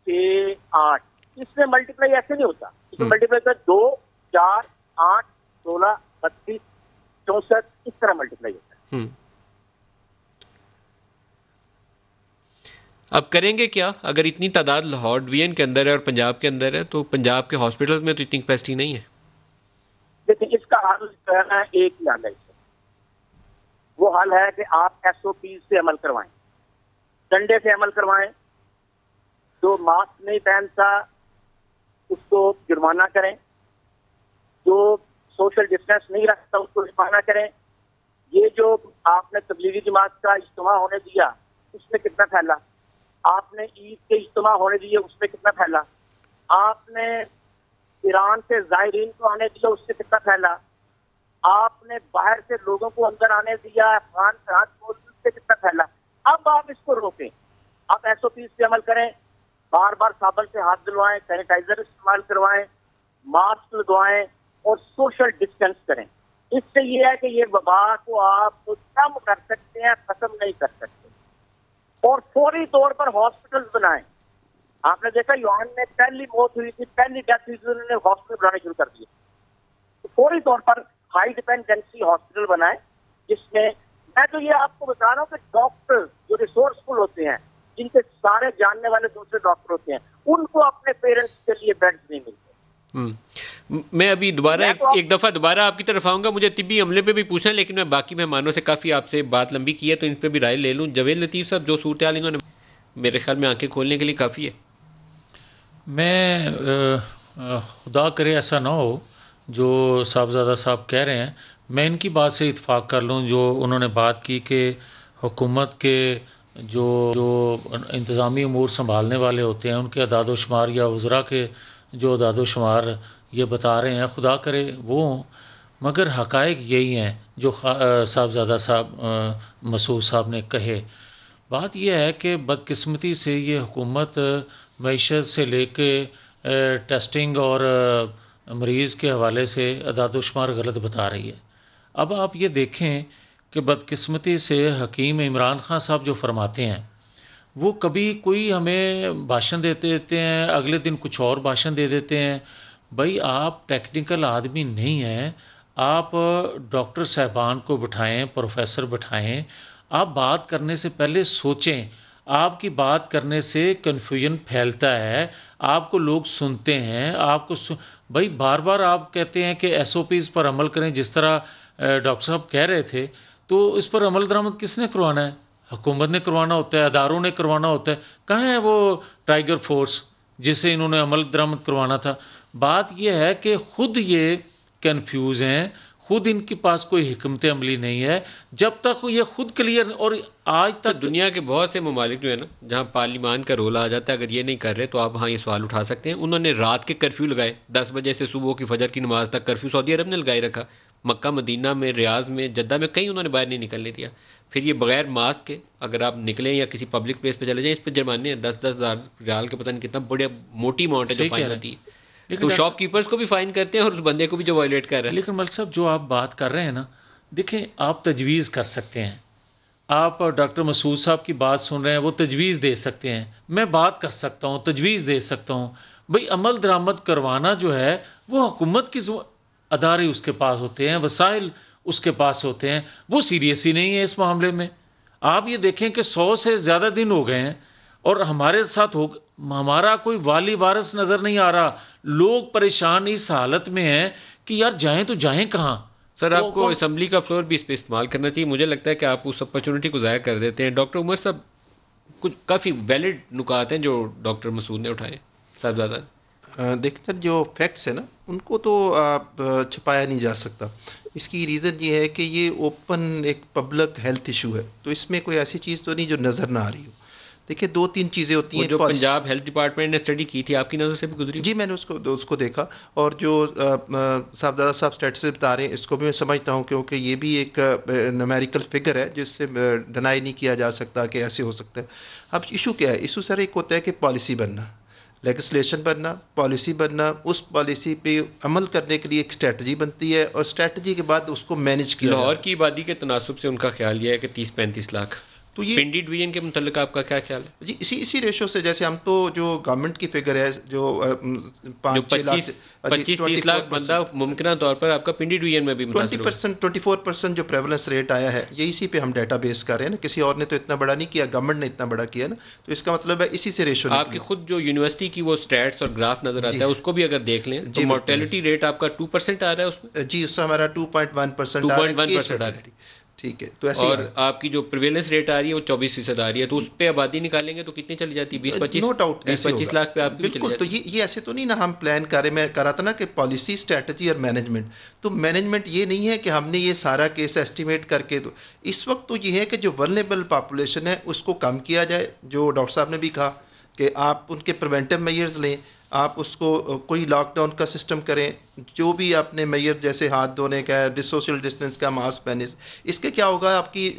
6, 8। इसमें मल्टीप्लाई ऐसे नहीं होता। इसमें मल्टीप्लाई होता है 2, 4, 8, 16, 32, 64 इस तरह मल्टीप्लाई होता है। अब करेंगे क्या? अगर इतनी तादाद लाहौर डिवीजन के अंदर है और पंजाब के अंदर है तो पंजाब के हॉस्पिटल्स में तो इतनी कैपेसिटी नहीं है। देखिए इसका हल करना एक ही हल है। वो हल है कि आप SOP से अमल करवाएं, डंडे से अमल करवाएं। जो मास्क नहीं पहनता उसको जुर्माना करें, जो सोशल डिस्टेंस नहीं रखता उसको जुर्माना करें। ये जो आपने तबलीगी जमात का इज्तिमा होने दिया उसमें कितना फैला, आपने ईद के इज्तिमा होने दिए उसमें कितना फैला, आपने ईरान से ज़ायरीन को आने दिया उससे कितना फैला, आपने बाहर से लोगों को अंदर आने दिया अफगान सरहद को उससे कितना फैला। अब आप इसको रोकें, आप SOP से अमल करें, बार बार साबुन से हाथ धुलवाएं, सैनिटाइजर इस्तेमाल करवाएं, मास्क लगवाएं और सोशल डिस्टेंस करें। इससे ये है कि ये वबा को आप कम कर सकते हैं, खत्म नहीं कर सकते। और फौरी तौर पर हॉस्पिटल्स बनाएं। आपने देखा यूनान में पहली मौत हुई थी, पहली डेथ हुई थी, उन्होंने हॉस्पिटल बनाने शुरू कर दिए। तो फौरी तौर पर हाई डिपेंडेंसी हॉस्पिटल बनाएं जिसमें, मैं तो ये आपको बता रहा हूँ कि डॉक्टर जो रिसोर्सफुल होते हैं, जिनके सारे जानने वाले दूसरे डॉक्टर होते हैं, उनको अपने पेरेंट्स के लिए बेड्स नहीं मिलते। मैं अभी दोबारा एक दफ़ा दोबारा आपकी तरफ आऊँगा। मुझे तिब्बी अमले पे भी पूछना है, लेकिन मैं बाकी मेहमानों से काफ़ी आपसे बात लंबी की है तो इन पर भी राय ले लूँ। जवेद लतीफ़ साहब, जो सूरत हाल इन्होंने मेरे ख्याल में आंखें खोलने के लिए काफ़ी है। मैं खुदा करे ऐसा ना हो जो साहबजादा साहब कह रहे हैं, मैं इनकी बात से इत्फाक़ कर लूँ जो उन्होंने बात की कि हुकूमत के जो इंतज़ामी अमूर संभालने वाले होते हैं उनके अदाद शुमार या वज़रा के जो अदाद शुमार ये बता रहे हैं, खुदा करे वो, मगर हक़ाइक़ यही हैं जो साहबजादा साहब मसूद साहब ने कहे। बात यह है कि बदकिस्मती से ये हुकूमत मईशत से लेके टेस्टिंग और मरीज़ के हवाले से अदाद शुमार गलत बता रही है। अब आप ये देखें कि बदकिस्मती से हकीम इमरान ख़ान साहब जो फरमाते हैं वो कभी कोई हमें भाषण देते हैं, अगले दिन कुछ और भाषण दे देते हैं। भाई आप टेक्निकल आदमी नहीं हैं, आप डॉक्टर साहबान को बिठाएं, प्रोफेसर बिठाएं, आप बात करने से पहले सोचें। आपकी बात करने से कन्फ्यूजन फैलता है, आपको लोग सुनते हैं, आपको भाई बार बार आप कहते हैं कि SOPs पर अमल करें जिस तरह डॉक्टर साहब कह रहे थे, तो इस पर अमल दरामद किसने करवाना है? हुकूमत ने करवाना होता है, अदारों ने करवाना होता है। कहाँ है वो टाइगर फोर्स जिसे इन्होंने अमल दरामद करवाना था? बात यह है कि ख़ुद ये कन्फ्यूज़ हैं, ख़ुद इनके पास कोई हिकमत अमली नहीं है। जब तक ये ख़ुद क्लियर, और आज तक दुनिया के बहुत से ममालिक जो है ना जहाँ पार्लिमान का रोल आ जाता है, अगर ये नहीं कर रहे तो आप हाँ ये सवाल उठा सकते हैं। उन्होंने रात के कर्फ्यू लगाए, 10 बजे से सुबह की फजर की नमाज तक कर्फ्यू सऊदी अरब ने लगाए रखा। मक्का, मदीना में, रियाज में, जद्दा में कहीं उन्होंने बाहर नहीं निकलने दिया। फिर ये बगैर मास्क के अगर आप निकलें या किसी पब्लिक प्लेस पे चले जाएं, इस पर जुर्माने हैं 10-10 हज़ार रियाल के, पता नहीं कितना बड़ी मोटी अमाउंट है जो फाइन होती है। तो शॉपकीपर्स को भी फाइन करते हैं और उस बंदे को भी जो वायलेट कर रहा है। लेकिन मलिक साहब जो आप बात कर रहे हैं ना, देखें आप तजवीज़ कर सकते हैं, आप डॉक्टर मसूद साहब की बात सुन रहे हैं, वो तजवीज़ दे सकते हैं, मैं बात कर सकता हूँ, तजवीज़ दे सकता हूँ। भाई अमल दरामद करवाना जो है वो हुकूमत की अदारे उसके पास होते हैं, वसाइल उसके पास होते हैं, वो सीरियस ही नहीं है इस मामले में। आप ये देखें कि 100 से ज़्यादा दिन हो गए हैं और हमारे साथ हमारा कोई वाली वारस नज़र नहीं आ रहा। लोग परेशान इस हालत में हैं कि यार जाएं तो जाएं कहाँ। सर आपको असम्बली का फ्लोर भी इस पर इस्तेमाल करना चाहिए। मुझे लगता है कि आप उस अपॉर्चुनिटी को ज़ाया कर देते हैं। डॉक्टर उमर साहब, कुछ काफ़ी वैलिड नुकात हैं जो डॉक्टर मसूद ने उठाए। साहबजादा देखिए सर, जो फैक्ट्स है ना उनको तो छुपाया नहीं जा सकता। इसकी रीज़न ये है कि ये ओपन एक पब्लिक हेल्थ इशू है, तो इसमें कोई ऐसी चीज़ तो नहीं जो नज़र ना आ रही हो। देखिए 2-3 चीज़ें होती हैं। जो पंजाब हेल्थ डिपार्टमेंट ने स्टडी की थी, आपकी नज़र से भी गुजरी? जी, मैंने उसको देखा, और जो साहबजादा साहब स्टैटिस्टिक्स बता रहे हैं इसको भी मैं समझता हूँ, क्योंकि ये भी एक न्यूमेरिकल फिगर है जिससे डिनाई नहीं किया जा सकता कि ऐसे हो सकता है। अब इशू क्या है? इशू सर एक होता है कि पॉलिसी बनना, लेजिस्लेशन बनना, पॉलिसी बनना, उस पॉलिसी पे अमल करने के लिए एक स्ट्रेटजी बनती है, और स्ट्रेटजी के बाद उसको मैनेज किया। लाहौर की आबादी के तनासुब से उनका ख्याल यह है कि 30-35 लाख। तो ये पिंडी डिवीजन के मुतल्लिक आपका क्या ख्याल है? जी, इसी रेशो से, जैसे हम तो जो गवर्नमेंट की फिगर है जो 25-30 लाख बंदा मुमकिन तौर पर आपका पिंडी डिवीजन में भी 24% जो प्रेवलेंस रेट आया है, ये इसी पे हम डाटा बेस कर रहे हैं ना। किसी और ने तो इतना बड़ा नहीं किया, गवर्नमेंट ने इतना बड़ा किया ना, तो इसका मतलब है इसी से रेशो। आपकी खुद जो यूनिवर्सिटी की वो स्टैट्स और ग्राफ नजर आता है, उसको भी अगर देख लें तो मोर्टेलिटी रेट आपका 2% आ रहा है उसमें। जी, उससे हमारा 2.1% आ रहा है। ठीक है, तो ऐसे, और आपकी जो प्रिवेलेंस रेट आ रही है वो 24% आ रही है, तो उस पे आबादी निकालेंगे तो कितनी चली जाती है? 20-25, नो डाउट 20-25 लाख पे आपकी बिल्कुल। तो ये ऐसे तो नहीं ना हम प्लान कर रहे। मैं कर रहा था ना कि पॉलिसी, स्ट्रेटजी और मैनेजमेंट। तो मैनेजमेंट ये नहीं है कि हमने ये सारा केस एस्टिमेट करके, तो इस वक्त तो ये है कि जो वल्नरेबल पॉपुलेशन है उसको कम किया जाए। जो डॉक्टर साहब ने भी कहा कि आप उनके प्रिवेंटिव मेजर्स लें, आप उसको कोई लॉकडाउन का सिस्टम करें, जो भी आपने मेजर जैसे हाथ धोने का है, सोशल डिस्टेंस का, मास्क पहने, इसके क्या होगा, आपकी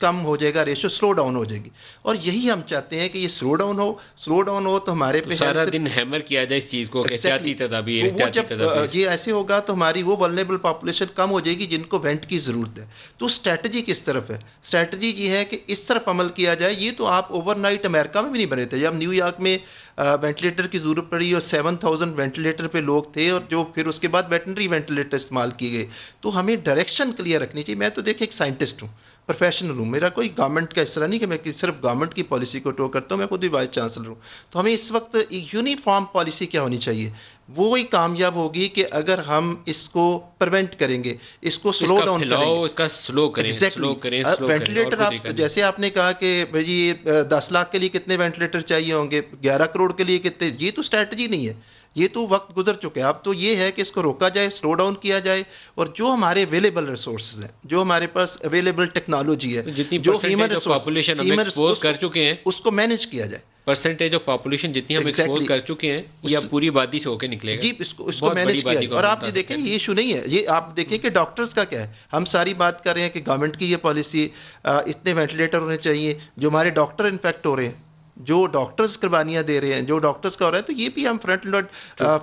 कम हो जाएगा रेशो, स्लो डाउन हो जाएगी। और यही हम चाहते हैं कि ये स्लो डाउन हो तो हमारे पे सारा दिन हैमर किया जाए इस चीज़ को, एहतियाती तदाबीर। जब ये ऐसे होगा तो हमारी वो वल्नरेबल पॉपुलेशन कम हो जाएगी जिनको वेंट की ज़रूरत है। तो स्ट्रैटेजी किस तरफ है? स्ट्रैटेजी ये है कि इस तरफ अमल किया जाए। ये तो आप ओवरनाइट अमेरिका में भी नहीं बने थे। जब न्यूयॉर्क में वेंटिलेटर की ज़रूरत पड़ी और 7000 वेंटिलेटर पे लोग थे, और जो फिर उसके बाद वेटनरी वेंटिलेटर इस्तेमाल किए गए। तो हमें डायरेक्शन क्लियर रखनी चाहिए। मैं तो देखिए एक साइंटिस्ट हूँ, प्रोफेशनल हूँ, मेरा कोई गवर्नमेंट का इस तरह नहीं कि मैं सिर्फ गवर्नमेंट की पॉलिसी को टो करता हूँ, मैं खुद भी वाइस चांसलर हूँ। तो हमें इस वक्त एक यूनिफॉर्म पॉलिसी क्या होनी चाहिए? वो ही कामयाब होगी कि अगर हम इसको प्रिवेंट करेंगे, इसको स्लो डाउन करेंगे, इसका स्लो करें। वेंटिलेटर आप जैसे आपने कहा कि भाई 10 लाख के लिए कितने वेंटिलेटर चाहिए होंगे, 11 करोड़ के लिए कितने, ये तो स्ट्रैटेजी नहीं है। ये तो वक्त गुजर चुके हैं। अब तो ये है कि इसको रोका जाए, स्लो डाउन किया जाए, और जो हमारे अवेलेबल रिसोर्सेज हैं, जो हमारे पास अवेलेबल टेक्नोलॉजी है, जो ह्यूमन पॉपुलेशन हम एक्सपोज कर चुके हैं, उसको मैनेज किया जाए। परसेंटेज ऑफ पॉपुलेशन जितनी हम एक्सपोज कर चुके हैं, या पूरी आबादी से होकर निकलेगा। जी, इसको मैनेज किया जाए। और आप ये देखें, ये इशू नहीं है। ये आप देखें कि डॉक्टर्स का क्या है। हम सारी बात कर रहे हैं कि गवर्नमेंट की ये पॉलिसी, इतने वेंटिलेटर होने चाहिए। जो हमारे डॉक्टर इन्फेक्ट हो रहे हैं, जो डॉक्टर्स कुर्बानियां दे रहे हैं, जो डॉक्टर्स का हो रहा है, तो ये भी हम फ्रंट लाइन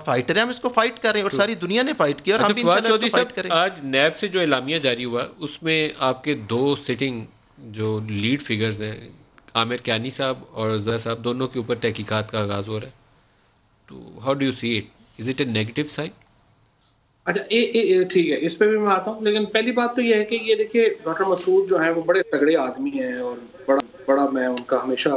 फाइटर हैं, हम इसको फाइट कर रहे हैं, और सारी दुनिया ने फाइट किया, और हम भी इंशाल्लाह इसको फाइट करेंगे। आज नैब से जो एलामिया जारी हुआ, उसमें आपके 2 सिटिंग जो लीड फिगर्स हैं, आमिर कियानी साहब और ज़रा साहब, दोनों के ऊपर तहकीकात का आगाज़ हो रहा है। तो how do you see it? Is it A negative side? अच्छा, ठीक है, इस पे भी मैं आता हूँ। लेकिन पहली बात तो ये है कि ये देखिए, डॉक्टर मसूद जो है वो बड़े तगड़े आदमी हैं, और बड़ा मैं उनका हमेशा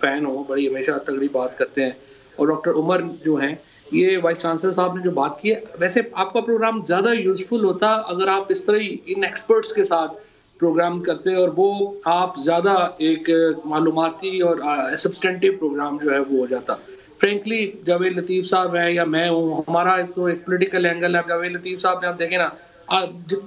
फ़ैन हूँ, बड़ी हमेशा तगड़ी बात करते हैं। और डॉक्टर उमर जो हैं, ये वाइस चांसलर साहब ने जो बात की है, वैसे आपका प्रोग्राम ज़्यादा यूज़फुल होता अगर आप इस तरह इन एक्सपर्ट्स के साथ प्रोग्राम करते, और वो आप ज़्यादा एक मालूमाती और सब्सटेंटिव प्रोग्राम जो है वो हो जाता। फ्रेंकली जावेद लतीफ़ साहब हैं या मैं हूँ, हमारा तो एक पॉलिटिकल एंगल है। जावेद लतीफ़ साहब ने आप देखें ना,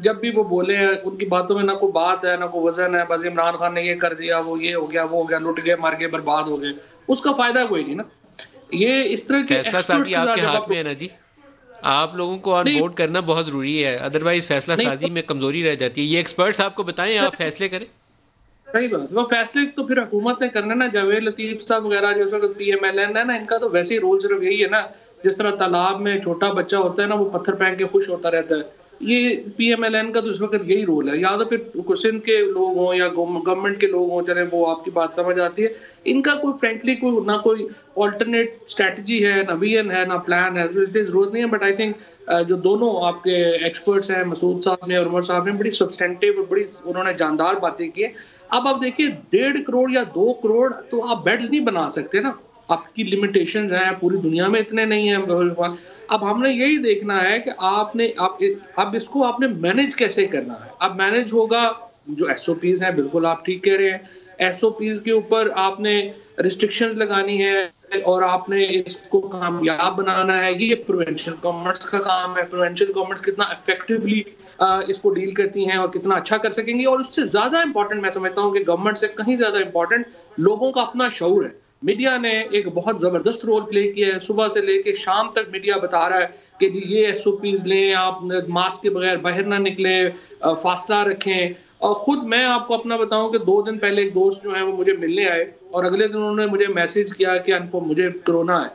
जब भी वो बोले हैं, उनकी बातों में ना कोई बात है, ना कोई वजन है। बस इमरान खान ने ये कर दिया, वो ये हो गया, वो हो गया, लुट गए, मर गए, बर्बाद हो गए, उसका फायदा कोई नहीं ना। ये इस तरह के फैसला साजी आपके हाथ में है ना जी। आप लोगों को ऑन बोर्ड करना बहुत जरूरी है, अदरवाइज फैसला साजी में कमजोरी रह जाती है। ये एक्सपर्ट्स आपको बताएं, आप फैसले करें। सही बात, वो फैसले तो फिर हुकूमत ने करना ना। जावेद लतीफ़ साहब वगैरह जो इस वक्त PMLN है ना, इनका तो वैसे ही रोल सिर्फ यही है ना, जिस तरह तालाब में छोटा बच्चा होता है ना, वो पत्थर फेंक के खुश होता रहता है। ये PMLN का तो इस वक्त यही रोल है। या तो फिर सिंध के लोग हों या गवर्नमेंट के लोग हों, चले वो आपकी बात समझ आती है। इनका कोई फ्रेंकली कोई ना कोई ऑल्टरनेट स्ट्रैटेजी है, ना विजन है, ना प्लान है, इसलिए जरूरत नहीं है। बट आई थिंक जो दोनों आपके एक्सपर्ट्स हैं, मसूद साहब ने और उमर साहब ने, बड़ी सब्सटेंटिव और बड़ी उन्होंने जानदार बातें की है। अब आप देखिए, 1.5 करोड़ या 2 करोड़ तो आप बेड्स नहीं बना सकते ना, आपकी लिमिटेशंस हैं, पूरी दुनिया में इतने नहीं हैं। अब हमने यही देखना है कि आप इसको आपने मैनेज कैसे करना है। अब मैनेज होगा, जो SOPs हैं, बिल्कुल आप ठीक कह रहे हैं, SOPs के ऊपर आपने रिस्ट्रिक्शंस लगानी है और आपने इसको कामयाब बनाना है। ये प्रोविंशियल गवर्नमेंट्स का काम है। प्रोविंशियल गवर्नमेंट्स कितना इफेक्टिवली इसको डील करती हैं और कितना अच्छा कर सकेंगी। और उससे ज़्यादा इंपॉर्टेंट मैं समझता हूँ कि गवर्नमेंट से कहीं ज़्यादा इंपॉर्टेंट लोगों का अपना शऊर है। मीडिया ने एक बहुत ज़बरदस्त रोल प्ले किया है। सुबह से लेके शाम तक मीडिया बता रहा है कि जी ये SOPs लें, आप मास्क के बगैर बाहर ना निकले, फासला रखें। और खुद मैं आपको अपना बताऊं कि 2 दिन पहले एक दोस्त जो है वो मुझे मिलने आए और अगले दिन उन्होंने मुझे मैसेज किया कि अनफो मुझे कोरोना है।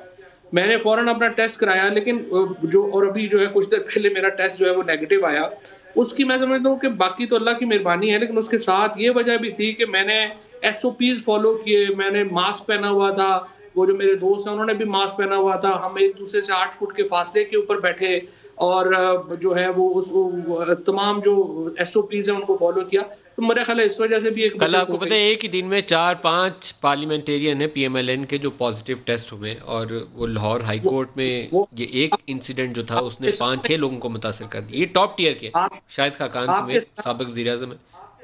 मैंने फ़ौरन अपना टेस्ट कराया, लेकिन अभी जो है कुछ देर पहले मेरा टेस्ट जो है वो नेगेटिव आया। उसकी मैं समझता हूँ कि बाकी तो अल्लाह की मेहरबानी है, लेकिन उसके साथ ये वजह भी थी कि मैंने SOPs फॉलो किए, मैंने मास्क पहना हुआ था, वो जो मेरे दोस्त हैं उन्होंने भी मास्क पहना हुआ था, हम एक दूसरे से 8 फुट के फासले के ऊपर बैठे और जो है वो तमाम जो SOPs हैं उनको फॉलो किया। तो मेरा ख्याल है इस वजह से भी एक कल आपको पता है एक ही दिन में 4-5 पार्लियामेंटेरियन है PMLN के जो पॉजिटिव टेस्ट हुए और वो लाहौर हाई कोर्ट में ये एक इंसिडेंट जो था उसने 5-6 लोगों को मुतासर कर दिया। ये टॉप टियर के शाहिद खाकान समेत साबिक वज़ीर-ए-आज़म है,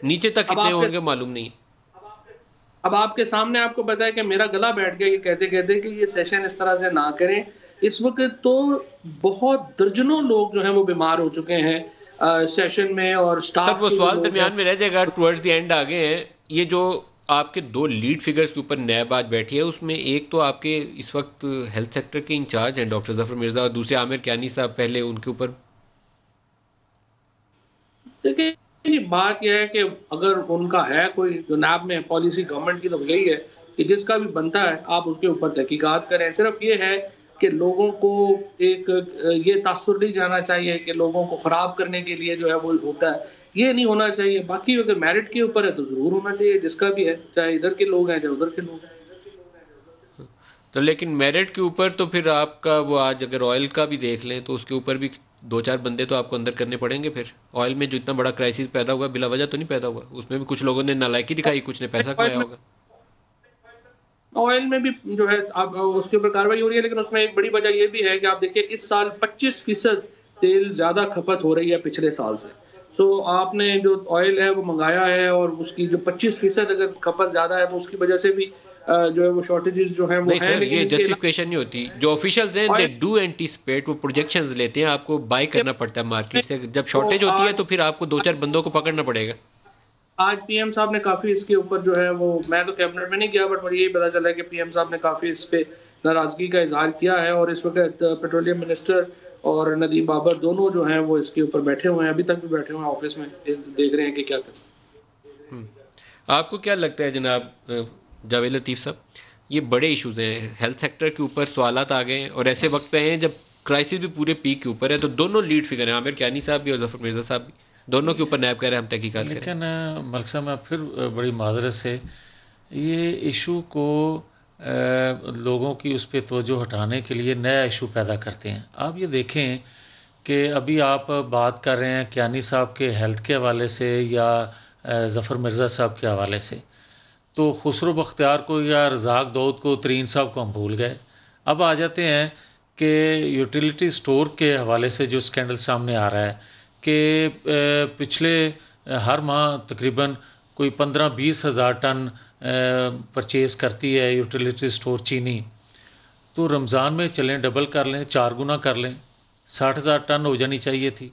नीचे तक कितने होंगे मालूम नहीं। अब आपके सामने आपको पता है कि मेरा गला बैठ गया ये कहते कहते कि ये सेशन इस तरह से ना करें। इस वक्त तो बहुत दर्जनों लोग जो हैं वो बीमार हो चुके हैं सेशन में और स्टाफ। सब वो सवाल दरमियान में रह जाएगा, टुवर्ड्स द एंड आ गए हैं। ये जो आपके 2 लीड फिगर्स के ऊपर नैब आज बैठी है उसमें एक तो आपके इस वक्त हेल्थ सेक्टर के इंचार्ज हैं डॉक्टर जफर मिर्ज़ा और दूसरे आमिर कियानी साहब, पहले उनके ऊपर। देखिए बात यह है कि अगर उनका है कोई नैब में पॉलिसी गवर्नमेंट की तो यही है कि जिसका भी बनता है आप उसके ऊपर तहकीकात करें। सिर्फ ये है कि लोगों को एक ये तासुर नहीं जाना चाहिए कि लोगों को ख़राब करने के लिए जो है वो होता है, ये नहीं होना चाहिए। बाकी अगर मेरिट के ऊपर है तो ज़रूर होना चाहिए, जिसका भी है, चाहे इधर के लोग हैं चाहे उधर के लोग हैं। तो लेकिन मेरिट के ऊपर तो फिर आपका वो आज अगर ऑयल का भी देख लें तो उसके ऊपर भी 2-4 बंदे तो आपको अंदर करने पड़ेंगे। फिर ऑयल में जो इतना बड़ा क्राइसिस पैदा हुआ बिला वजह तो नहीं पैदा हुआ, उसमें भी कुछ लोगों ने नालायकी दिखाई, कुछ ने पैसा कमाया होगा। ऑयल में भी जो है उसके ऊपर कार्रवाई हो रही है, लेकिन उसमें एक बड़ी वजह ये भी है कि आप देखिए इस साल 25% तेल ज़्यादा खपत हो रही है पिछले साल से। तो आपने जो ऑयल है वो मंगाया है और उसकी जो 25% अगर खपत ज़्यादा है तो उसकी वजह से भी जो है वो शॉर्टेजेस जो है वो नहीं सर, ये जस्टिफिकेशन नहीं होती। जो ऑफिशियल्स हैं दे डू एंटीसिपेट, वो प्रोजेक्शंस लेते हैं, आपको बाय करना पड़ता है मार्केट से। जब शॉर्टेज होती है तो फिर आपको 2-4 बंदों को पकड़ना पड़ेगा। आज PM साहब ने काफ़ी इसके ऊपर जो है वो, मैं तो कैबिनेट में नहीं गया बट मुझे यही पता चला कि PM साहब ने काफ़ी इस पे नाराज़गी का इजहार किया है और इस वक्त पेट्रोलियम मिनिस्टर और नदीम बाबर दोनों जो हैं वो इसके ऊपर बैठे हुए हैं, अभी तक भी बैठे हुए हैं ऑफिस में, देख रहे हैं कि क्या करें। आपको क्या लगता है जनाब जावेद लतीफ़ साहब, ये बड़े इशूज़ हैं, हेल्थ सेक्टर के ऊपर सवालात आ गए हैं और ऐसे वक्त पे हैं जब क्राइसिस भी पूरे पीक के ऊपर है, तो दोनों लीड फिगर हैं आमिर कियानी साहब भी और जफर मिर्ज़ा साहब भी, दोनों के ऊपर नैब कर रहे हैं हम तहकीकात करें। लेकिन मलिक साहब मैं फिर बड़ी माजरत से ये इशू को लोगों की उस पर तवज्जो हटाने के लिए नया इशू पैदा करते हैं। आप ये देखें कि अभी आप बात कर रहे हैं कियानी साहब के हेल्थ के हवाले से या ज़फ़र मिर्ज़ा साहब के हवाले से, तो खुसरो बख्तियार को या रज़ाक दाऊद को, तरीन साहब को हम भूल गए। अब आ जाते हैं कि यूटिलिटी स्टोर के हवाले से जो स्कैंडल सामने आ रहा है कि पिछले हर माह तकरीबन कोई 15-20 हज़ार टन परचेज़ करती है यूटिलिटी स्टोर चीनी, तो रमज़ान में चलें डबल कर लें, 4 गुना कर लें, 60,000 टन हो जानी चाहिए थी।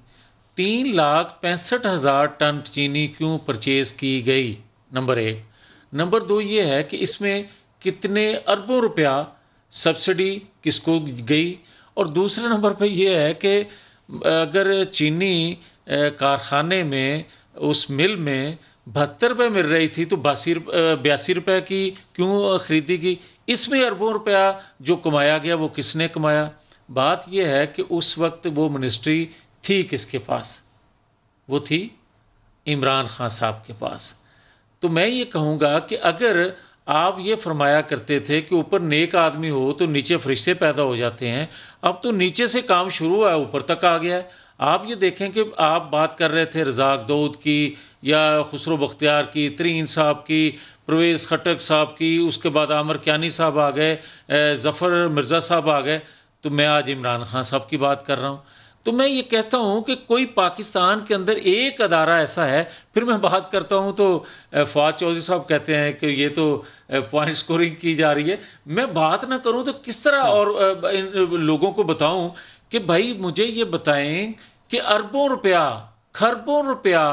3,65,000 टन चीनी क्यों परचेज़ की गई? नंबर 1। नंबर 2 ये है कि इसमें कितने अरबों रुपया सब्सिडी किसको गई, और दूसरे नंबर पे ये है कि अगर चीनी कारखाने में उस मिल में 72 रुपये मिल रही थी तो 82 रुपये की क्यों ख़रीदी गई? इसमें अरबों रुपया जो कमाया गया वो किसने कमाया? बात यह है कि उस वक्त वो मिनिस्ट्री थी किसके पास? वो थी इमरान खान साहब के पास। तो मैं ये कहूँगा कि अगर आप ये फरमाया करते थे कि ऊपर नेक आदमी हो तो नीचे फरिश्ते पैदा हो जाते हैं, अब तो नीचे से काम शुरू हुआ है ऊपर तक आ गया है। आप ये देखें कि आप बात कर रहे थे रज़ाक दाऊद की या खुसरो बख्तियार की, तरीन साहब की, परवेज़ खटक साहब की, उसके बाद आमिर कियानी साहब आ गए, ज़फ़र मिर्ज़ा साहब आ गए, तो मैं आज इमरान खान साहब की बात कर रहा हूँ। तो मैं ये कहता हूँ कि कोई पाकिस्तान के अंदर एक अदारा ऐसा है, फिर मैं बात करता हूँ तो फवाद चौधरी साहब कहते हैं कि ये तो पॉइंट स्कोरिंग की जा रही है। मैं बात ना करूँ तो किस तरह और इन लोगों को बताऊँ कि भाई मुझे ये बताएं कि अरबों रुपया, खरबों रुपया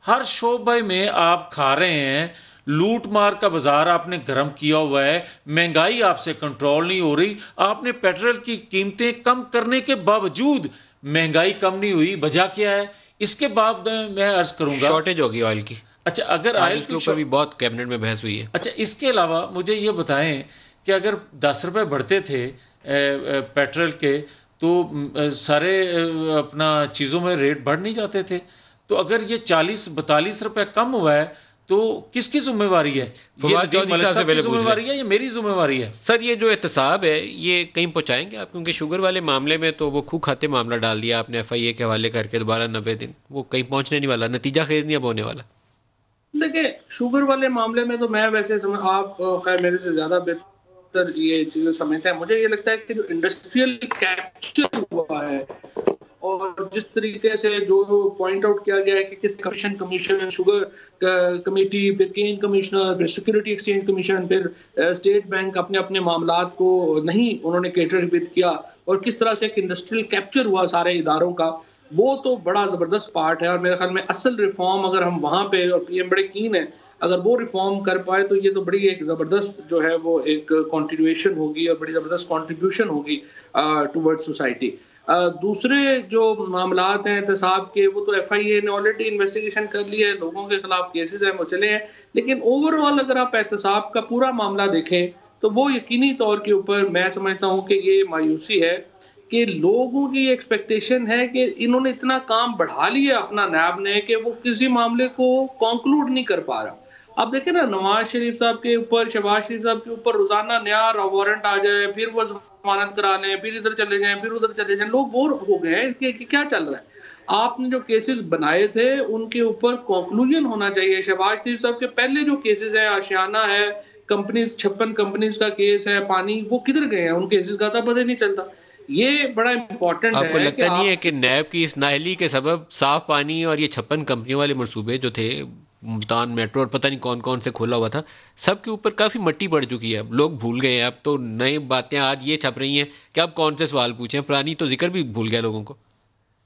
हर शोबे में आप खा रहे हैं, लूट मार का बाजार आपने गर्म किया हुआ है, महंगाई आपसे कंट्रोल नहीं हो रही, आपने पेट्रोल की कीमतें कम करने के बावजूद महंगाई कम नहीं हुई, वजह क्या है? इसके बाद मैं अर्ज करूंगा शॉर्टेज होगी ऑयल की। अच्छा, अगर ऑयल के ऊपर भी बहुत कैबिनेट में बहस हुई है। अच्छा, इसके अलावा मुझे ये बताएं कि अगर 10 रुपये बढ़ते थे पेट्रोल के तो सारे अपना चीज़ों में रेट बढ़ नहीं जाते थे? तो अगर ये 40-42 रुपये कम हुआ है तो किसकी जिम्मेवारी है? ये नदीम मलिक साहब की जिम्मेवारी है या मेरी जिम्मेवारी है? सर ये जो एहतसाब है ये कहीं पहुंचाएंगे आप? क्योंकि शुगर वाले मामले में तो वो खूह खाते मामला डाल दिया आपने FIA के हवाले करके दोबारा 90 दिन, वो कहीं पहुंचने नहीं वाला, नतीजा खेज नहीं अब होने वाला। देखिए शुगर वाले मामले में तो मैं वैसे आप खैर मेरे से ज्यादा बेहतर ये चीजें समझते हैं। मुझे ये लगता है कि जो इंडस्ट्रियल कैप्चर हुआ है और जिस तरीके से जो पॉइंट आउट किया गया है कि किस कमीशन, शुगर कमेटी, फिर केन कमिश्नर, फिर सिक्योरिटी एक्सचेंज कमीशन, फिर स्टेट बैंक अपने अपने मामलात को नहीं उन्होंने केटर विद किया और किस तरह से एक इंडस्ट्रियल कैप्चर हुआ सारे इदारों का, वो तो बड़ा ज़बरदस्त पार्ट है। और मेरे ख्याल में असल रिफॉर्म अगर हम वहाँ पे, और PM बड़े कीन है, अगर वो रिफॉर्म कर पाए तो ये तो बड़ी एक ज़बरदस्त जो है वो एक कॉन्ट्रीब्यूशन होगी और बड़ी ज़बरदस्त कॉन्ट्रीब्यूशन होगी टुवर्ड्स सोसाइटी। दूसरे जो मामलात हैं एहतसाब के, वो तो FIA ने ऑलरेडी इन्वेस्टिगेशन कर लिया है, लोगों के खिलाफ केसेस हैं वो चले हैं। लेकिन ओवरऑल अगर आप एहतसाब का पूरा मामला देखें तो वो यकीनी तौर के ऊपर मैं समझता हूँ कि ये मायूसी है कि लोगों की एक्सपेक्टेशन है कि इन्होंने इतना काम बढ़ा लिया अपना नैब ने कि वो किसी मामले को कंक्लूड नहीं कर पा रहा। अब देखें ना, नवाज शरीफ साहब के ऊपर, शहबाज शरीफ साहब के ऊपर रोजाना नया वारंट आ जाए, फिर वो जमानत करा लें, फिर इधर चले जाएं, फिर उधर चले जाएं, लोग बोर हो गए हैं कि क्या चल रहा है। आपने जो केसेस बनाए थे उनके ऊपर कंक्लूजन होना चाहिए। शहबाज शरीफ साहब के पहले जो केसेस हैं, आशियाना है, कंपनीज 56 कंपनीज का केस है, पानी, वो किधर गए हैं? उन केसेस का तो पता नहीं चलता। ये बड़ा इंपॉर्टेंट है। आपको लगता नहीं है कि नैब की इस नाअहली के सबब साफ पानी और ये 56 कंपनियों वाले मंसूबे जो थे, मुल्तान मेट्रो और पता नहीं कौन कौन से खोला हुआ था, सब के ऊपर काफ़ी मट्टी बढ़ चुकी है? अब लोग भूल गए हैं, अब तो नई बातें आज ये छप रही हैं कि अब कौन से सवाल पूछें, पुरानी तो जिक्र भी भूल गया लोगों को।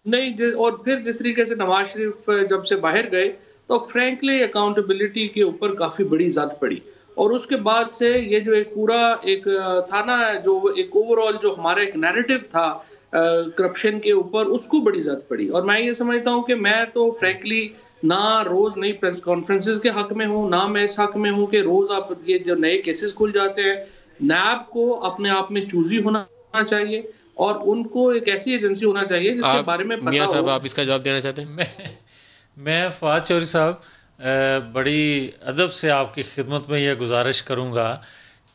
नहीं, और फिर जिस तरीके से नवाज शरीफ जब से बाहर गए तो फ्रैंकली अकाउंटेबिलिटी के ऊपर काफ़ी बड़ी ज़द पड़ी, और उसके बाद से ये जो एक पूरा एक था ना, जो एक ओवरऑल जो हमारा एक नैरेटिव था करप्शन के ऊपर, उसको बड़ी ज़द पड़ी। और मैं ये समझता हूँ कि मैं तो फ्रैंकली ना रोज नई प्रेस कॉन्फ्रेंसेस के हक में हूँ, ना मैं इस हक में हूँ कि रोज आप ये जो नए केसेस खुल जाते हैं। नैब को अपने आप में चूजी होना चाहिए और उनको एक ऐसी एजेंसी होना चाहिए जिसके बारे में पता मियां साहब हो। आप इसका जवाब देना चाहते हैं? मैं फवाद चौधरी साहब बड़ी अदब से आपकी खिदमत में यह गुजारिश करूँगा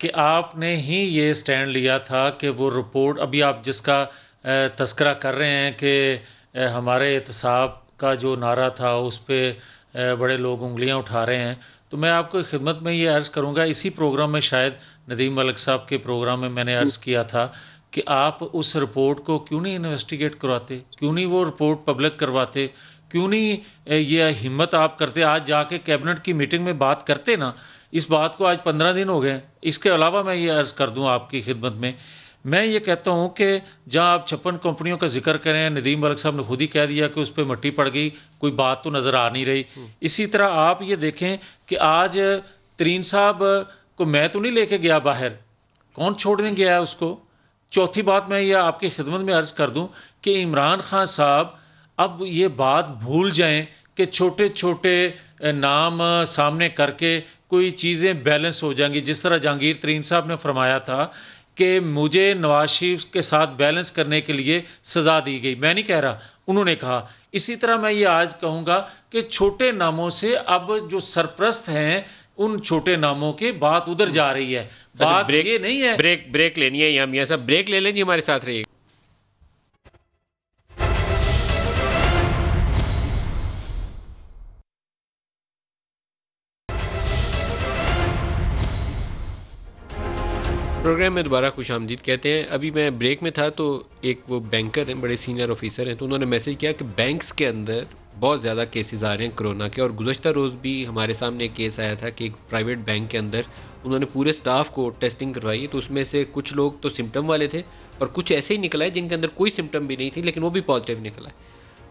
कि आपने ही ये स्टैंड लिया था कि वो रिपोर्ट अभी आप जिसका तस्करा कर रहे हैं कि हमारे एहतसाब का जो नारा था उस पर बड़े लोग उंगलियां उठा रहे हैं, तो मैं आपको खिदमत में ये अर्ज़ करूँगा, इसी प्रोग्राम में शायद नदीम मलिक साहब के प्रोग्राम में मैंने अर्ज़ किया था कि आप उस रिपोर्ट को क्यों नहीं इन्वेस्टिगेट करवाते, क्यों नहीं वो रिपोर्ट पब्लिक करवाते, क्यों नहीं ये हिम्मत आप करते, आज जाके कैबिनेट की मीटिंग में बात करते ना। इस बात को आज 15 दिन हो गए। इसके अलावा मैं ये अर्ज़ कर दूँ आपकी खिदमत में, मैं ये कहता हूँ कि जहाँ आप 56 कंपनियों का जिक्र करें, नदीम मलिक साहब ने खुद ही कह दिया कि उस पर मट्टी पड़ गई, कोई बात तो नज़र आ नहीं रही। इसी तरह आप ये देखें कि आज तरीन साहब को मैं तो नहीं लेके गया बाहर, कौन छोड़ने गया है उसको। चौथी बात मैं ये आपकी खिदमत में अर्ज़ कर दूँ कि इमरान खान साहब अब ये बात भूल जाएं कि छोटे छोटे नाम सामने करके कोई चीज़ें बैलेंस हो जाएंगी। जिस तरह जहांगीर तरीन साहब ने फरमाया था कि मुझे नवाज शरीफ के साथ बैलेंस करने के लिए सज़ा दी गई, मैं नहीं कह रहा, उन्होंने कहा। इसी तरह मैं ये आज कहूँगा कि छोटे नामों से अब जो सरप्रस्त हैं उन छोटे नामों की बात उधर जा रही है। बात ये नहीं है। ब्रेक लेनी है या मियां साहब ब्रेक ले लें जी, हमारे साथ रहिए। प्रोग्राम प्रोग्राम में दोबारा खुश आमदीद कहते हैं। अभी मैं ब्रेक में था तो एक वो बैंकर हैं, बड़े सीनियर ऑफिसर हैं, तो उन्होंने मैसेज किया कि बैंक्स के अंदर बहुत ज़्यादा केसेस आ रहे हैं कोरोना के। और गुज़श्ता रोज़ भी हमारे सामने एक केस आया था कि एक प्राइवेट बैंक के अंदर उन्होंने पूरे स्टाफ को टेस्टिंग करवाई, तो उसमें से कुछ लोग तो सिम्टम वाले थे और कुछ ऐसे ही निकला है जिनके अंदर कोई सिम्टम भी नहीं थी, लेकिन वो भी पॉजिटिव निकला है।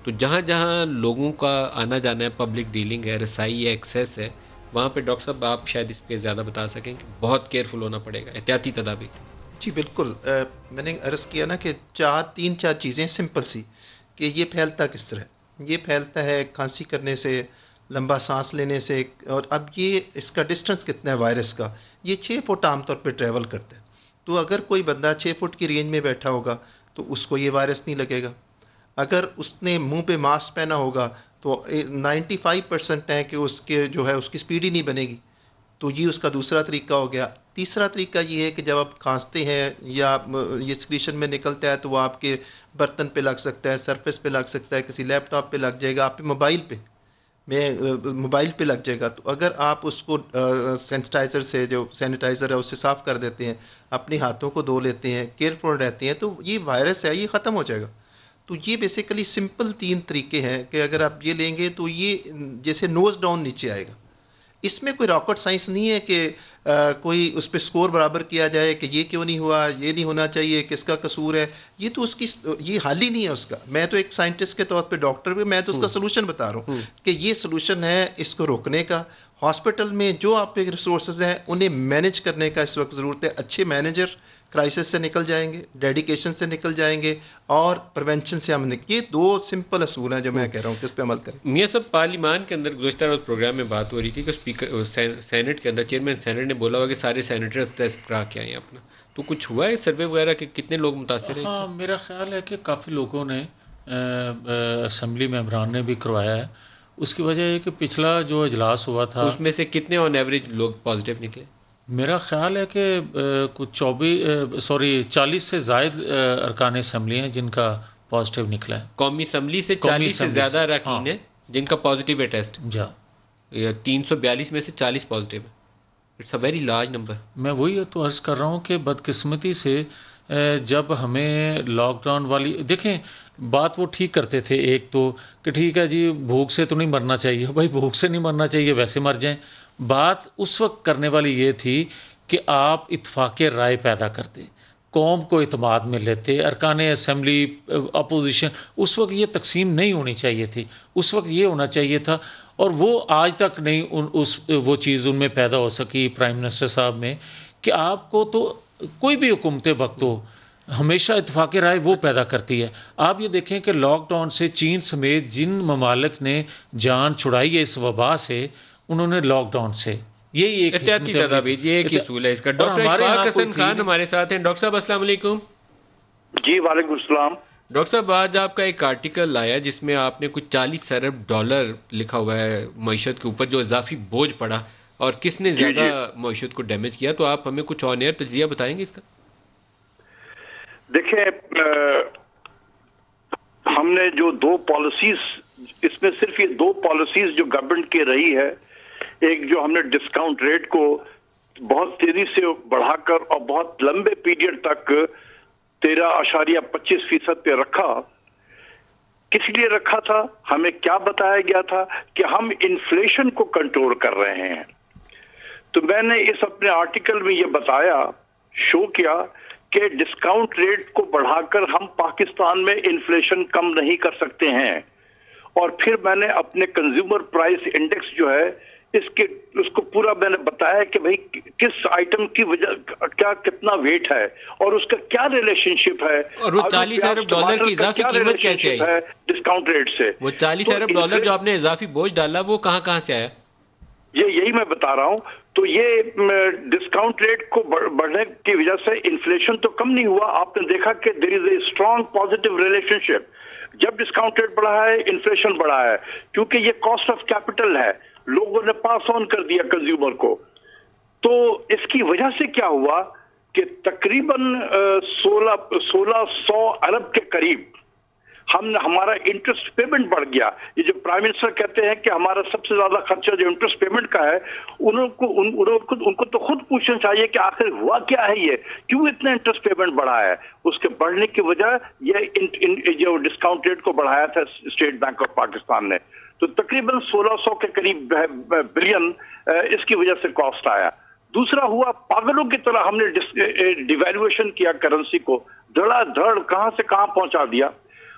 तो जहाँ जहाँ लोगों का आना जाना है, पब्लिक डीलिंग है, रसाई है, एक्सेस है, वहाँ पे डॉक्टर साहब आप शायद इस पर ज़्यादा बता सकें कि बहुत केयरफुल होना पड़ेगा, एहतियाती तदाबीर। जी बिल्कुल। मैंने अर्ज़ किया ना कि तीन चार चीज़ें सिंपल सी कि ये फैलता किस तरह। ये फैलता है खांसी करने से, लंबा सांस लेने से, और अब ये इसका डिस्टेंस कितना है वायरस का। ये 6 फुट आमतौर पे ट्रैवल करता है, तो अगर कोई बंदा 6 फुट की रेंज में बैठा होगा तो उसको ये वायरस नहीं लगेगा। अगर उसने मुंह पे मास्क पहना होगा तो 95% है कि उसके जो है उसकी स्पीड ही नहीं बनेगी। तो ये उसका दूसरा तरीका हो गया। तीसरा तरीका ये है कि जब आप खांसते हैं या ये सिक्रीशन में निकलता है तो वो आपके बर्तन पे लग सकता है, सरफेस पे लग सकता है, किसी लैपटॉप पे लग जाएगा, आपके मोबाइल पे लग जाएगा। तो अगर आप उसको सैनिटाइज़र से, जो सैनिटाइज़र है उससे साफ़ कर देते हैं, अपने हाथों को धो लेते हैं, केयरफुल रहते हैं, तो ये वायरस है ये ख़त्म हो जाएगा। तो ये बेसिकली सिंपल 3 तरीके हैं कि अगर आप ये लेंगे तो ये जैसे नोज़ डाउन नीचे आएगा। इसमें कोई रॉकेट साइंस नहीं है कि कोई उस पर स्कोर बराबर किया जाए कि ये क्यों नहीं हुआ, ये नहीं होना चाहिए, किसका कसूर है। ये तो उसकी ये हल ही नहीं है उसका। मैं तो एक साइंटिस्ट के तौर पे, डॉक्टर भी, मैं तो उसका सोल्यूशन बता रहा हूँ कि ये सोल्यूशन है इसको रोकने का। हॉस्पिटल में जो आपके रिसोर्सेज हैं उन्हें मैनेज करने का इस वक्त ज़रूरत है। अच्छे मैनेजर क्राइसिस से निकल जाएंगे, डेडिकेशन से निकल जाएंगे, और प्रिवेंशन से हम ये 2 सिंपल असूल हैं जो मैं कह रहा हूँ कि इस पर अमल करें। मियाँ साहब, पार्लियामान के अंदर गुज़श्ता रोज़ प्रोग्राम में बात हो रही थी कि स्पीकर सेनेट के अंदर चेयरमैन सेनेट ने बोला हुआ कि सारे सेनेटर्स टेस्ट करा के आए अपना। तो कुछ हुआ है सर्वे वगैरह कि कितने लोग मुतासिर हैं? हाँ, मेरा ख्याल है कि काफ़ी लोगों ने, असम्बली मेंबरान ने भी करवाया है। उसकी वजह है कि पिछला जो इजलास हुआ था उसमें से कितने ऑन एवरेज लोग पॉजिटिव निकले? मेरा ख्याल है कि कुछ 40 से ज़ायद अरकान असम्बली हैं जिनका पॉजिटिव निकला है। कौमी असम्बली से 40 से ज़्यादा अरकान हैं जिनका पॉजिटिव है टेस्ट। जा 342 में से 40 पॉजिटिव है। It's a very large number. मैं वही तो अर्ज़ कर रहा हूँ कि बदकिस्मती से जब हमें लॉकडाउन वाली, देखें बात वो ठीक करते थे एक तो कि ठीक है जी भूख से तो नहीं मरना चाहिए। भाई भूख से नहीं मरना चाहिए, वैसे मर जाएं। बात उस वक्त करने वाली ये थी कि आप इत्फाक़ राय पैदा करते, कौम को इत्माद में लेते, अरकान असम्बली अपोजिशन। उस वक्त ये तकसीम नहीं होनी चाहिए थी, उस वक्त ये होना चाहिए था। और वो आज तक नहीं वो चीज़ उनमें पैदा हो सकी प्राइम मिनिस्टर साहब में कि आपको तो कोई भी हुकूमत वक्त हो हमेशा इत्फाक़ राय वो पैदा करती है। आप ये देखें कि लॉकडाउन से चीन समेत जिन ममालिक ने जान छुड़ाई है इस वबा से, उन्होंने लॉकडाउन से यही एक एहतियाती तदाबीर, ये एक उसूल है इसका। डॉक्टर इशफाक हसन खान हमारे साथ हैं। डॉक्टर साहब अस्सलाम वालेकुम। जी वालेकुम सलाम। डॉक्टर साहब, आज आपका एक आर्टिकल आया जिसमें आपने कुछ $40 अरब लिखा हुआ है मईशत के ऊपर, जो इजाफी बोझ पड़ा और किसने ज़्यादा मईशत को डैमेज किया। तो आप हमें कुछ ऑन एयर तजिया बताएंगे इसका? देखिए, हमने जो 2 पॉलिसीज, इसमें सिर्फ ये 2 पॉलिसीज जो गवर्नमेंट की रही है, एक जो हमने डिस्काउंट रेट को बहुत तेजी से बढ़ाकर और बहुत लंबे पीरियड तक 13.25% पे रखा। किस लिए रखा था? हमें क्या बताया गया था कि हम इन्फ्लेशन को कंट्रोल कर रहे हैं। तो मैंने इस अपने आर्टिकल में ये बताया, शो किया कि डिस्काउंट रेट को बढ़ाकर हम पाकिस्तान में इन्फ्लेशन कम नहीं कर सकते हैं। और फिर मैंने अपने कंज्यूमर प्राइस इंडेक्स जो है उसको पूरा मैंने बताया कि भाई किस आइटम की वजह क्या कितना वेट है और उसका क्या रिलेशनशिप है, और वो $40 अरब की इजाफी कीमत कैसे आई डिस्काउंट रेट से। वो $40 अरब जो आपने इजाफी बोझ डाला वो कहाँ से आया? यही मैं बता रहा हूं। तो ये डिस्काउंट रेट को बढ़ने की वजह से इन्फ्लेशन तो कम नहीं हुआ। आपने देखा कि there is a strong positive relationship. जब डिस्काउंट रेट बढ़ा है, इन्फ्लेशन बढ़ा है, क्योंकि ये कॉस्ट ऑफ कैपिटल है, लोगों ने पास ऑन कर दिया कंज्यूमर को। तो इसकी वजह से क्या हुआ कि तकरीबन 1600 अरब के करीब हमारा इंटरेस्ट पेमेंट बढ़ गया। ये जो प्राइम मिनिस्टर कहते हैं कि हमारा सबसे ज्यादा खर्चा जो इंटरेस्ट पेमेंट का है, उनको तो खुद पूछना चाहिए कि आखिर हुआ क्या है, ये क्यों इतना इंटरेस्ट पेमेंट बढ़ा है। उसके बढ़ने की वजह ये जो डिस्काउंट रेट को बढ़ाया था स्टेट बैंक ऑफ पाकिस्तान ने, तो तकरीबन 1600 के करीब बिलियन इसकी वजह से कॉस्ट आया। दूसरा हुआ, पागलों की तरह हमने डिवैल्यूएशन किया करेंसी को, धड़ाधड़ कहां से कहां पहुंचा दिया।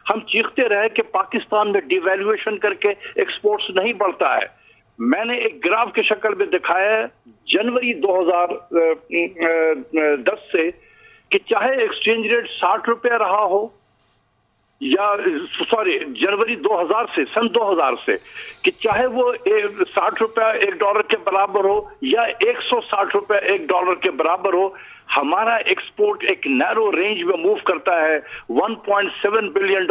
हम चीखते रहे कि पाकिस्तान में डिवैल्यूएशन करके एक्सपोर्ट्स नहीं बढ़ता है। मैंने एक ग्राफ की शक्ल में दिखाया है जनवरी 2010 से कि चाहे एक्सचेंज रेट 60 रुपया रहा हो, या सॉरी जनवरी 2000 से, सन 2000 से, कि चाहे वो 60 रुपया $1 के बराबर हो या 160 रुपया $1 के बराबर हो, हमारा एक्सपोर्ट एक नैरो रेंज में मूव करता है। $1.7 बिलियन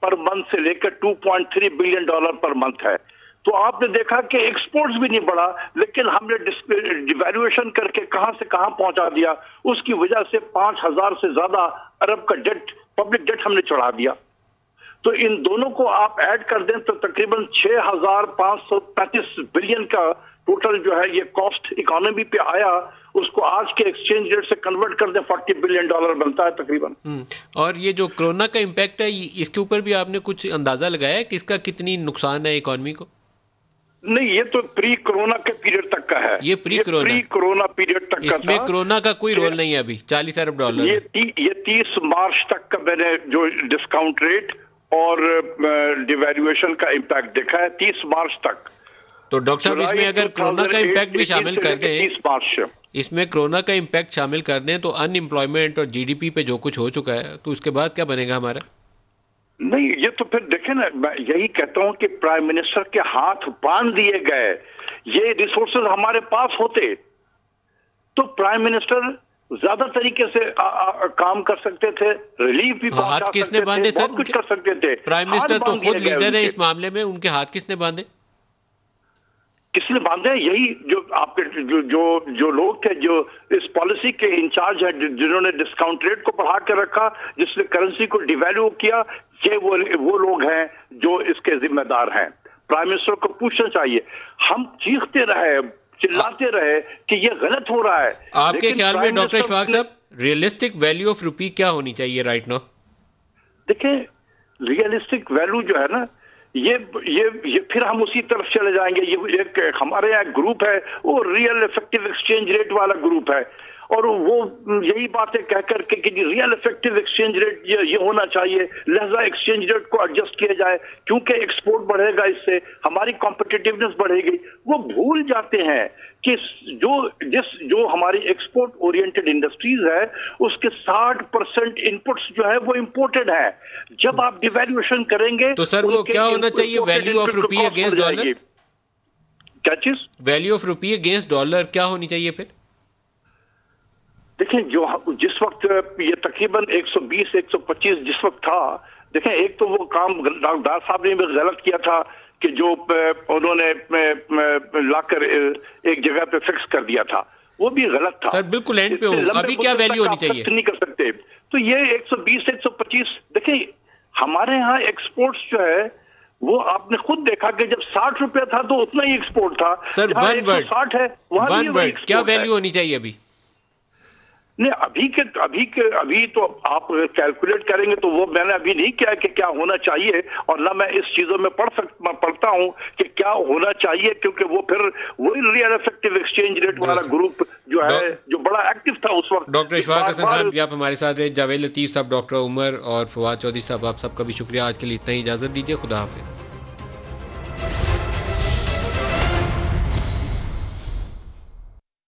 पर मंथ से लेकर $2.3 बिलियन पर मंथ है। तो आपने देखा कि एक्सपोर्ट्स भी नहीं बढ़ा, लेकिन हमने डिवैल्यूएशन करके कहां से कहां पहुंचा दिया। उसकी वजह से 5000 से ज्यादा अरब का डेट, पब्लिक डेट हमने चढ़ा दिया। तो इन दोनों को आप ऐड कर दें तो तकरीबन 6535 बिलियन का टोटल जो है ये कॉस्ट इकोनॉमी पे आया। उसको आज के एक्सचेंज रेट से कन्वर्ट कर दें $40 बिलियन बनता है तकरीबन। और ये जो कोरोना का इम्पैक्ट है, इसके ऊपर भी आपने कुछ अंदाजा लगाया है कि इसका कितनी नुकसान है इकोनॉमी को? नहीं, ये तो प्री कोरोना के पीरियड तक का है। ये प्री कोरोना पीरियड तक का था। इसमें कोरोना का कोई रोल नहीं है अभी। $40 अरब। ये 30 मार्च तक का मैंने जो डिस्काउंट रेट और डिवैल्यूएशन का इम्पैक्ट देखा है 30 मार्च तक। तो डॉक्टर साहब, इसमें अगर कोरोना का इम्पैक्ट भी शामिल कर दें, 30 मार्च, इसमें कोरोना का इम्पैक्ट शामिल कर दें, तो अनएम्प्लॉयमेंट और जीडीपी पे जो कुछ हो चुका है, तो उसके बाद क्या बनेगा हमारा? नहीं, ये तो फिर देखें ना, मैं यही कहता हूं कि प्राइम मिनिस्टर के हाथ बांध दिए गए। ये रिसोर्सेज हमारे पास होते तो प्राइम मिनिस्टर ज्यादा तरीके से काम कर सकते थे, रिलीफ भी पहुंचा सकते थे, किसने बांधे सर? कुछ कर सकते थे। प्राइम मिनिस्टर तो खुद लीडर है इस मामले में, उनके हाथ किसने बांधे? किसने बांधे? यही जो आपके जो लोग थे, जो इस पॉलिसी के इंचार्ज है, जिन्होंने डिस्काउंट रेट को बढ़ा के रखा, जिसने करेंसी को डिवैल्यू किया, ये वो लोग हैं जो इसके जिम्मेदार हैं। प्राइम मिनिस्टर को पूछना चाहिए। हम चीखते रहे, चिल्लाते रहे कि ये गलत हो रहा है। आपके ख्याल में डॉक्टर इशफाक साहब, रियलिस्टिक वैल्यू ऑफ रुपी क्या होनी चाहिए राइट नाउ? देखिए, रियलिस्टिक वैल्यू जो है ना, ये फिर हम उसी तरफ चले जाएंगे। ये एक हमारे यहाँ ग्रुप है, वो रियल इफेक्टिव एक्सचेंज रेट वाला ग्रुप है, और वो यही बातें कह करके कि रियल इफेक्टिव एक्सचेंज रेट ये होना चाहिए, लिहाजा एक्सचेंज रेट को एडजस्ट किया जाए क्योंकि एक्सपोर्ट बढ़ेगा, इससे हमारी कॉम्पिटिटिवनेस बढ़ेगी। वो भूल जाते हैं कि जो हमारी एक्सपोर्ट ओरिएंटेड इंडस्ट्रीज है, उसके 60% इनपुट्स जो है वो इंपोर्टेड है। जब आप डिवैल्यूएशन करेंगे तो सर वो क्या होना चाहिए? Value of rupee against dollar? क्या चीज? Value of rupee against dollar क्या होनी चाहिए फिर? देखें, जिस वक्त ये तकरीबन 120-125 जिस वक्त था, देखें एक तो वो काम डार साहब ने भी गलत किया था कि जो उन्होंने लाकर एक जगह पे फिक्स कर दिया था, वो भी गलत था। सर बिल्कुल एंड पे हूं, अभी क्या वैल्यू होनी चाहिए? नहीं कर सकते। तो ये 120-125, देखें हमारे यहाँ एक्सपोर्ट्स जो है वो आपने खुद देखा कि जब 60 रुपया था तो उतना ही एक्सपोर्ट था। सर वन वर्ड, 160 है, वहां क्या वैल्यू होनी चाहिए अभी? नहीं, अभी तो आप कैलकुलेट करेंगे तो वो मैंने अभी नहीं किया कि क्या होना चाहिए, और ना मैं इस चीजों में पढ़ता हूं कि क्या होना चाहिए, क्योंकि वो फिर वही रियल इफेक्टिव एक्सचेंज रेट वाला ग्रुप जो है, जो बड़ा एक्टिव था उस वक्त। डॉक्टर इशफाक हसन खान, आप हमारे साथ रहे। जावेद लतीफ साहब, डॉक्टर उमर और फवाद चौधरी साहब, आप सबका भी शुक्रिया। आज के लिए इतना ही, इजाजत दीजिए। खुदा हाफिज।